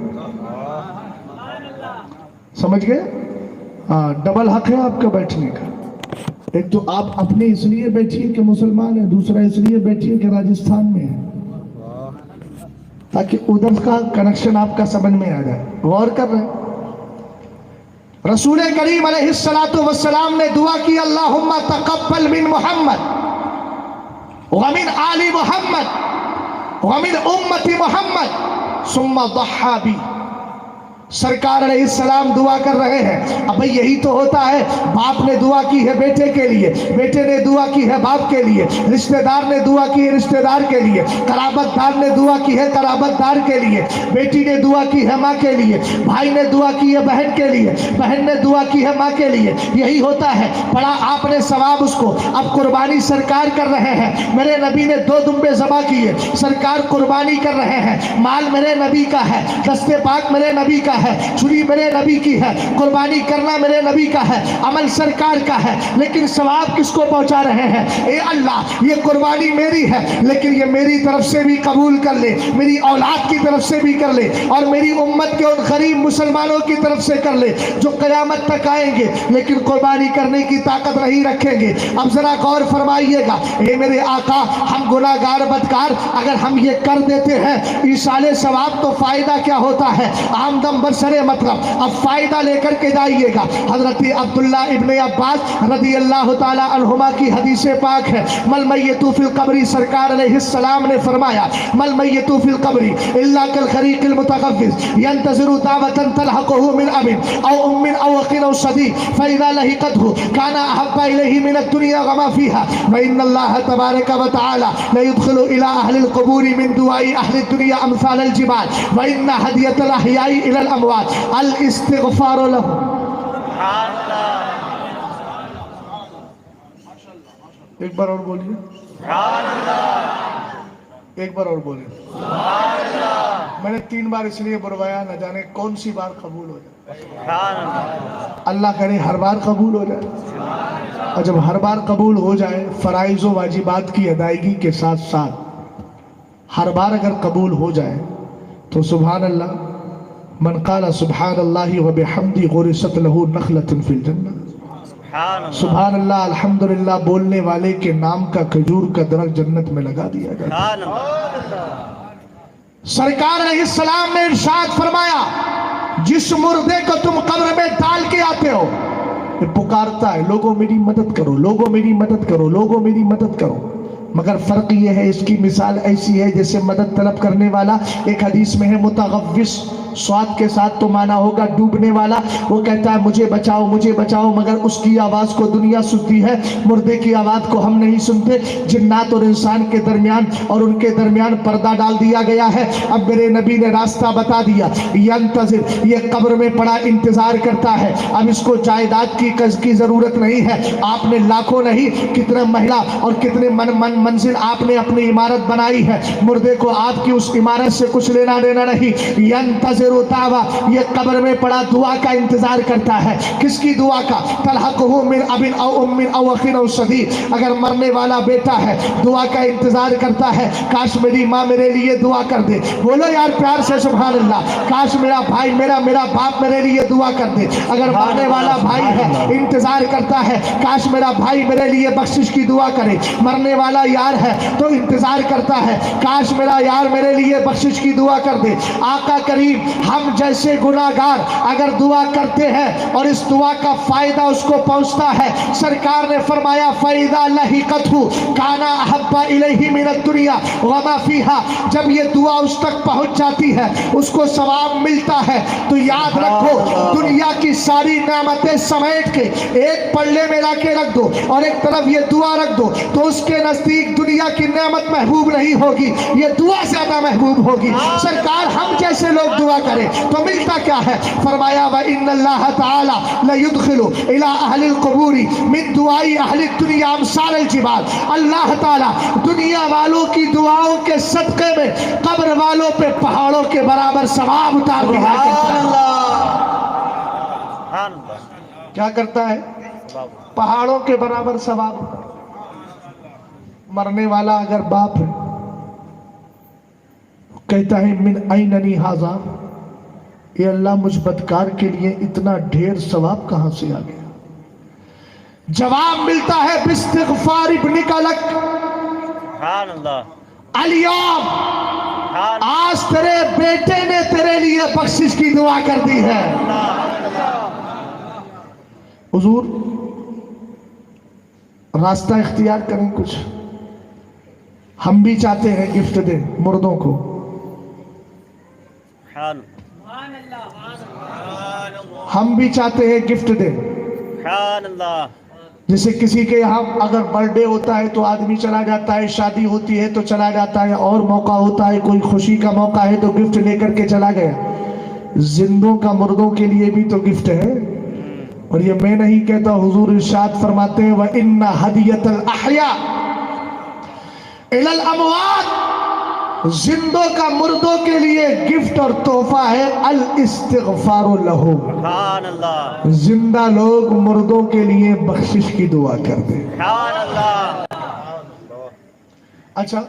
سمجھ گئے؟ ہاں، ڈبل حق ہے آپ کا بیٹھنے کا. ایک تو آپ اپنے اس لیے بیٹھیے کہ مسلمان ہیں، دوسرا اس لیے بیٹھیے کہ راجستھان میں ہے، تاکہ ادھر کا کنیکشن آپ کا سمجھ میں آ جائے. غور کر رہے ہیں؟ رسول کریم علیہ السلام نے دعا کی اللہم تقبل من محمد ومن آل محمد ومن امت محمد ثم ضحى بی. سرکار علیہ السلام دعا کر رہے ہیں. اب یہی تو ہوتا ہے، باپ نے دعا کی ہے بیٹے کے لیے، بیٹے نے دعا کی ہے باپ کے لیے، رشتہ دار نے دعا کی ہے رشتہ دار کے لیے، قرابت دار نے دعا کی ہے قرابت دار کے لیے، بیٹی نے دعا کی ہے ماں کے لیے، بھائی نے دعا کی ہے بہن کے لیے، بہن نے دعا کی ہے ماں کے لیے. یہی ہوتا ہے. پڑھا آپ نے ثواب اس کو. اب قربانی سرکار کر رہے ہیں. میرے نبی نے 2 دمبے ذبح کیے، سرکار قربانی کر رہے ہیں. مال میرے نبی کا ہے، دست پاک میرے نبی کا ہے، چھری میرے نبی کی ہے، قربانی کرنا میرے نبی کا ہے، عمل سرکار کا ہے. لیکن ثواب کس کو پہنچا رہے ہیں؟ اے اللہ یہ قربانی میری ہے لیکن یہ میری طرف سے بھی قبول کر لے، میری اولاد کی طرف سے بھی کر لے، اور میری امت کے ان غریب مسلمانوں کی طرف سے کر لے جو قیامت تک آئیں گے لیکن قربانی کرنے کی طاقت نہیں رکھیں گے. اب ذرا غور فرمائیے گا، اے میرے آقا ہم گناہگار بدکار اگر ہم یہ کر دیتے ہیں ایصال ثواب تو فائدہ کیا ہوتا ہے؟ آمدن برسر مطلب. اب فائدہ لے کر کے جائیے گا. حضرت عبداللہ ابن عباس رضی اللہ تعالی عنہما کی حدیث پاک ہے، مل میت فی القبر، سرکار علیہ السلام نے فرمایا مل میت فی القبر الا کالخریق المتغفز ينتظر دعوة تلحقه من اب او ام او اخ او صدیق فاذا لحقته كان احب اليه من الدنيا وما فيها وان الله تبارك وتعالى لا يدخل الى اهل القبور من دعاء اهل الدنيا امثال الجبال وان هدية الاحياء الى الاموات الاستغفار له. ایک بار اور بولیے، ایک بار اور بولیے. میں نے 3 بار اس لیے بلوایا، نہ جانے کون سی بار قبول ہو جائے. اللہ کرے ہر بار قبول ہو جائے. اور جب ہر بار قبول ہو جائے فرائض و واجبات کی ادائیگی کے ساتھ ساتھ ہر بار اگر قبول ہو جائے تو سبحان اللہ، من قال سبحان اللہ وبحمدہ غرست له نخلة فی الجنہ. سبحان اللہ الحمدللہ بولنے والے کے نام کا کھجور کا درخت جنت میں لگا دیا جاتا. سرکار علیہ السلام نے ارشاد فرمایا جس مردے کو تم قبر میں ڈال کے آتے ہو یہ پکارتا ہے لوگوں میری مدد کرو، لوگوں میری مدد کرو، لوگوں میری مدد کرو، مگر فرق یہ ہے اس کی مثال ایسی ہے جیسے مدد طلب کرنے والا، ایک حدیث میں ہے متغوث، سواد کے ساتھ تو مانا ہوگا ڈوبنے والا، وہ کہتا ہے مجھے بچاؤ مجھے بچاؤ، مگر اس کی آواز کو دنیا سنتی ہے، مردے کی آواز کو ہم نہیں سنتے۔ جنات اور انسان کے درمیان اور ان کے درمیان پردہ ڈال دیا گیا ہے۔ اب میرے نبی نے راستہ بتا دیا، ینتظر، یہ قبر میں پڑا انتظار کرتا ہے، اب اس کو جائیداد کی ضرورت نہیں ہے۔ آپ نے لاکھوں نہیں کتنے محلہ اور کتنے منزل آپ نے اپنی عمارت بنائی ہے، مردے کو آپ کی اس عمارت سے کچھ لینا دینا نہیں۔ ینتظر دعوا، یہ قبر میں پڑا دعا کا انتظار کرتا ہے۔ کس کی دعا کا؟ تلحقہ من اب او ام او اخ او صدیق، اگر مرنے والا بیٹا ہے دعا کا انتظار کرتا ہے، کاش میری ماں میرے لیے دعا کر دے، بولو یار پیار سے سبحان اللہ، کاش میرا بھائی میرا باپ میرے لیے دعا کر دے۔ اگر مرنے والا بھائی ہے انتظار کرتا ہے، کاش میرا بھائی میرے لیے بخشش کی دعا کرے۔ مرنے والا یار ہے تو انتظار کرتا ہے، کاش میرا یار میرے لیے بخشش کی دعا کر دے۔ آقا کریم ہم جیسے گناہگار اگر دعا کرتے ہیں اور اس دعا کا فائدہ اس کو پہنچتا ہے، سرکار نے فرمایا فَإِذَا لَحِقَتْهُ كَانَ أَحَبَّ إِلَيْهِ مِنَ الدُّنْيَا وَمَا فِيهَا، جب یہ دعا اس تک پہنچ جاتی ہے اس کو ثواب ملتا ہے، تو یاد رکھو دنیا کی ساری نعمتیں سمیٹ کے ایک پلڑے میں لا کے رکھ دو اور ایک طرف یہ دعا رکھ دو، تو اس کے نزدیک دنیا کی نعمت محبوب نہیں ہوگی، یہ دعا زیادہ محبوب ہوگی۔ سرکار ہم جیسے لوگ دعا کریں تو ملتا کیا ہے؟ فرمایا وَإِنَّ اللَّهَ تَعَالَى لَيُدْخِلُ إِلَىٰ أَهْلِ الْقُبُورِ مِن دُعَاءِ أَهْلِ الدُّنْيَا أَمْثَالَ الْجِبَالِ، اللہ تعالیٰ دنیا والوں کی دعاؤں کے صدقے میں قبر والوں پہ پہاڑوں کے برابر ثواب اتار دیا کرتا ہے۔ کیا کرتا ہے؟ پہاڑوں کے برابر ثواب۔ مرنے والا اگر باپ ہے کہتا ہے من ایننی ھذا، اے اللہ مجھ بدکار کے لیے اتنا ڈھیر ثواب کہاں سے آ گیا؟ جواب ملتا ہے باستغفار ابنک لک، سبحان اللہ، الیوم، آج تیرے بیٹے نے تیرے لیے بخشش کی دعا کر دی ہے۔ حضور راستہ اختیار کریں، کچھ ہم بھی چاہتے ہیں گفٹ دیں مردوں کو، ہم بھی چاہتے ہیں گفٹ دیں۔ جیسے کسی کے یہاں اگر برتھ ڈے ہوتا ہے تو آدمی چلا جاتا ہے، شادی ہوتی ہے تو چلا جاتا ہے، اور موقع ہوتا ہے کوئی خوشی کا موقع ہے تو گفٹ لے کر کے چلا گیا۔ زندوں کا مردوں کے لیے بھی تو گفٹ ہے، اور یہ میں نہیں کہتا، حضور ارشاد فرماتے ہیں وَإِنَّ هَدِيَةَ الْأَحْيَاءِ إِلَى الْأَمْوَاتِ، زندوں کا مردوں کے لیے گفٹ اور تحفہ ہے الاستغفار لہم، سبحان اللہ، زندہ لوگ مردوں کے لیے بخشش کی دعا کر دیں۔ سبحان اللہ۔ اچھا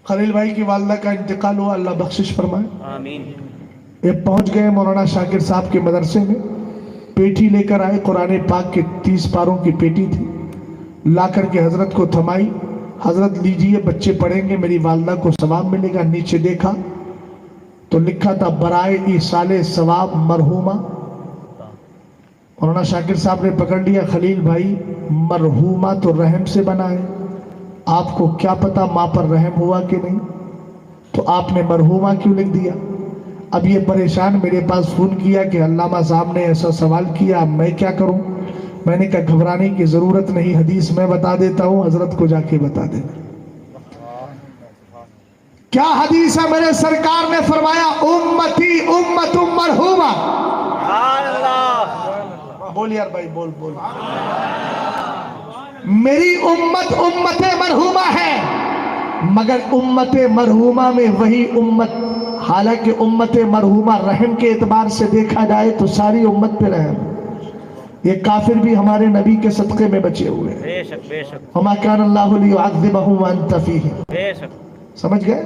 خلیل بھائی کی والدہ کا انتقال ہوا، اللہ بخشش فرمائے۔ آمین۔ یہ پہنچ گئے مولانا شاکر صاحب کے مدرسے میں، پیٹھی لے کر آئے، قرآن پاک کے 30 پاروں کی پیٹی تھی، لا کر کے حضرت کو تھمائی، حضرت لیجئے بچے پڑھیں گے، میری والدہ کو ثواب ملے گا۔ نیچے دیکھا تو لکھا تھا برائے ایصال ثواب مرحومہ۔ مولانا شاکر صاحب نے پکڑ لیا، خلیل بھائی مرحومہ تو رحم سے بنا ہے، آپ کو کیا پتا ماں پر رحم ہوا کہ نہیں، تو آپ نے مرحومہ کیوں لکھ دیا؟ اب یہ پریشان میرے پاس فون کیا کہ علامہ صاحب نے ایسا سوال کیا، اب میں کیا کروں؟ میں نے کہا گھبرانے کی ضرورت نہیں، حدیث میں بتا دیتا ہوں، حضرت کو جا کے بتا دینا۔ کیا حدیث ہے؟ میرے سرکار نے فرمایا امتی امت مرحومہ۔ بول یار بھائی، بول بول۔ میری امت امت مرحومہ ہے، مگر امت مرحومہ میں وہی امت، حالانکہ امت مرحومہ رحم کے اعتبار سے دیکھا جائے تو ساری امت پہ رحم، یہ کافر بھی ہمارے نبی کے صدقے میں بچے ہوئے ہیں۔ بے شک بے شک، وما کان اللہ لیعذبہم وانت فیہم، بے شک۔ سمجھ گئے؟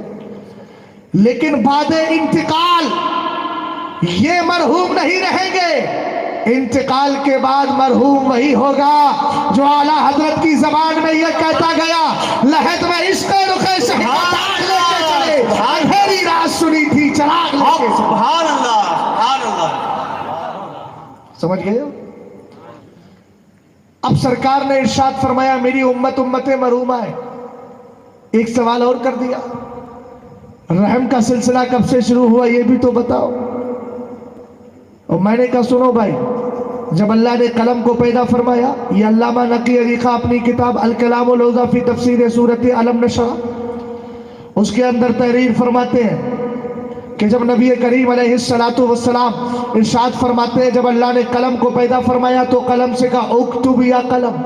لیکن بعد انتقال یہ مرحوم نہیں رہیں گے، انتقال کے بعد مرحوم وہی ہوگا جو اعلیٰ حضرت کی زبان میں یہ کہتا گیا لحد میں عشق رخ شہباز لے کے چلے، اندھیری رات سنی تھی چراغ لے کے چلے۔ سبحان اللہ، سبحان اللہ۔ سمجھ گئے ہو؟ اب سرکار نے ارشاد فرمایا میری امت امت مرحومہ ہے. ایک سوال اور کر دیا, رحم کا سلسلہ کب سے شروع ہوا یہ بھی تو بتاؤ. اور میں نے کہا سنو بھائی, جب اللہ نے قلم کو پیدا فرمایا, یہ علامہ نقی علی خان اپنی کتاب الکلام الاوضح فی تفسیر سورۃ علم نشرح اس کے اندر تحریر فرماتے ہیں کہ جب نبی کریم علیہ السلام ارشاد فرماتے ہیں جب اللہ نے قلم کو پیدا فرمایا تو قلم سے کہا اکتب یا قلم,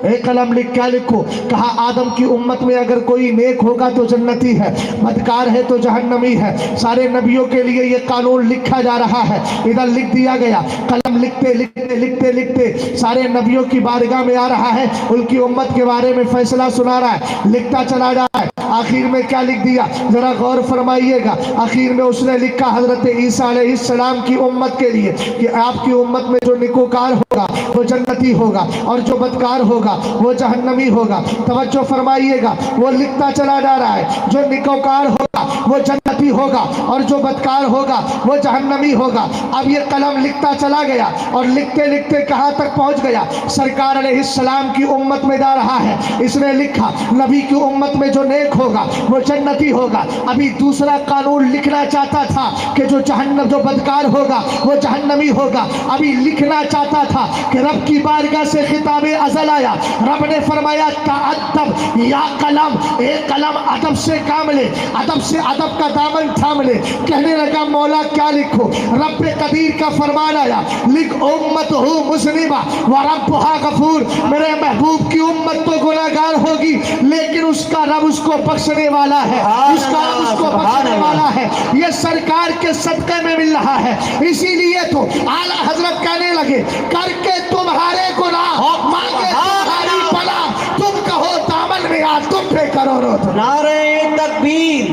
اے قلم لکھ, کیا لکھو؟ کہا آدم کی امت میں اگر کوئی نیک ہوگا تو جنتی ہے, بدکار ہے تو جہنمی ہے. سارے نبیوں کے لیے یہ قانون لکھا جا رہا ہے. ادھر لکھ دیا گیا, قلم لکھتے لکھتے لکھتے لکھتے سارے نبیوں کی بارگاہ میں آ رہا ہے, ان کی امت کے بارے میں فیصلہ سنا رہا ہے, لکھتا چلا جا رہا ہے. آخر میں کیا لکھ دیا ذرا غور فرمائیے گا. آخر میں اس نے لکھا حضرت عیسیٰ علیہ السلام کی امت کے لیے کہ آپ کی امت میں جو نیکوکار ہوگا وہ جنتی ہوگا اور جو بدکار ہوگا وہ جہنمی ہوگا. توجہ فرمائیے گا, وہ لکھتا چلا جا رہا ہے, جو نیکوکار ہوگا وہ جنتی ہوگا اور جو بدکار ہوگا وہ جہنمی ہوگا. اب یہ قلم لکھتا چلا گیا اور لکھتے لکھتے کہاں تک پہنچ گیا, سرکار علیہ السلام کی امت میں جا رہا ہے. اس نے لکھا نبی کی امت میں جو نیک ہوگا وہ جنتی ہوگا. ابھی دوسرا قانون لکھنا چاہتا تھا کہ جو بدکار ہوگا وہ جہنمی ہوگا. ابھی لکھنا چاہتا تھا کہ رب کی بارگاہ سے خطاب ازل آیا, رب نے فرمایا تعدب یا قلم, اے قلم ادب سے کام لے, ادب سے ادب کا دامن تھام لے. کہنے لگا مولا کیا لکھو؟ رب قدیر کا فرمان آیا, لکھ امت ہو مسلمہ و ربھا غفور. میرے محبوب کی امت تو گناہگار ہوگی لیکن اس کا رب اس کو بخشنے والا ہے, اس کا رب اس کو بخشنے والا ہے. یہ سرکار کے صدقے میں مل رہا ہے. اسی لیے تو اعلیٰ حضرت کہنے لگے کر کے تمہارے گناہ مانگے تمہاری بلا, تم کہو دامن میں آ تم پہ کرو رو. نعرہ تکبیر,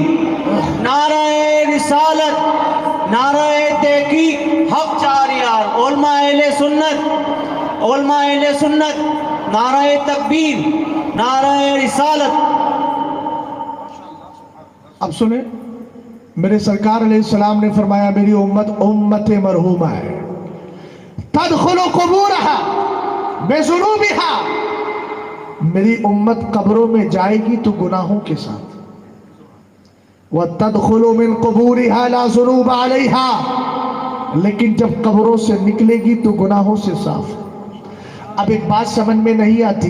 نعرہ رسالت, نعرہ تحقیق, حق چار یار, علماء اہل سنت, علماء اہل سنت, نعرہ تکبیر, نعرہ رسالت. اب سنیں, میرے سرکار علیہ السلام نے فرمایا میری امت امت مرحومہ ہے. تدخل قبورها بذنوبها, میری امت قبروں میں جائے گی تو گناہوں کے ساتھ. وَتَدْخُلُ مِن قُبُورِهَا لَا ذُنُوبَ عَلَيْهَا, لیکن جب قبروں سے نکلے گی تو گناہوں سے صاف. اب ایک بات سمجھ میں نہیں آتی,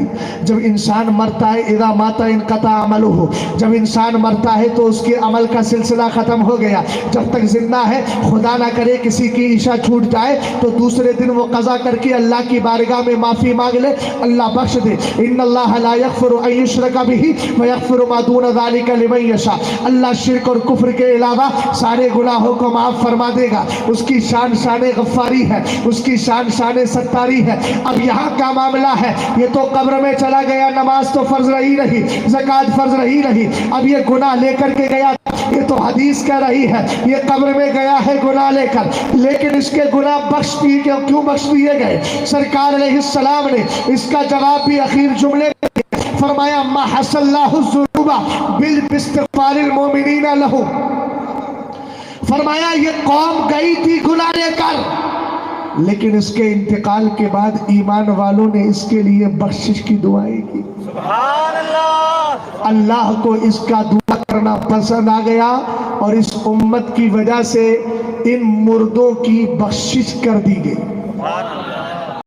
جب انسان مرتا ہے اذا مات انقطع عملہ, جب انسان مرتا ہے تو اس کے عمل کا سلسلہ ختم ہو گیا. جب تک زندہ ہے خدا نہ کرے کسی کی عشاء چھوٹ جائے تو دوسرے دن وہ قضا کر کے اللہ کی بارگاہ میں معافی مانگ لے, اللہ بخش دے. ان اللہ لا یغفر ان یشرک بہ ویغفر ما دون ذلک لمن یشاء, اللہ شرک اور کفر کے علاوہ سارے گناہوں کو معاف فرما دے گا. اس کی شان شان غفاری ہے, اس کی شان شان ستاری ہے. اب یہاں کا معاملہ ہے, یہ تو قبر میں چلا گیا, نماز تو فرض رہی رہی, زکوٰۃ فرض رہی رہی, اب یہ گناہ لے کر کے گیا. یہ تو حدیث کہہ رہی ہے یہ قبر میں گیا ہے گناہ لے کر, لیکن اس کے گناہ بخش دیے, کیوں بخش دیے گئے؟ سرکار علیہ السلام نے اس کا جواب بھی اخیر جملے میں فرمایا ما حصل اللہ الذنوب باستغفار المؤمنین لہ. فرمایا یہ قوم گئی تھی گناہ لے کر, لیکن اس کے انتقال کے بعد ایمان والوں نے اس کے لیے بخشش کی دعائیں کی. سبحان اللہ. اللہ کو اس کا دعا کرنا پسند آ گیا اور اس امت کی وجہ سے ان مردوں کی بخشش کر دی گئی.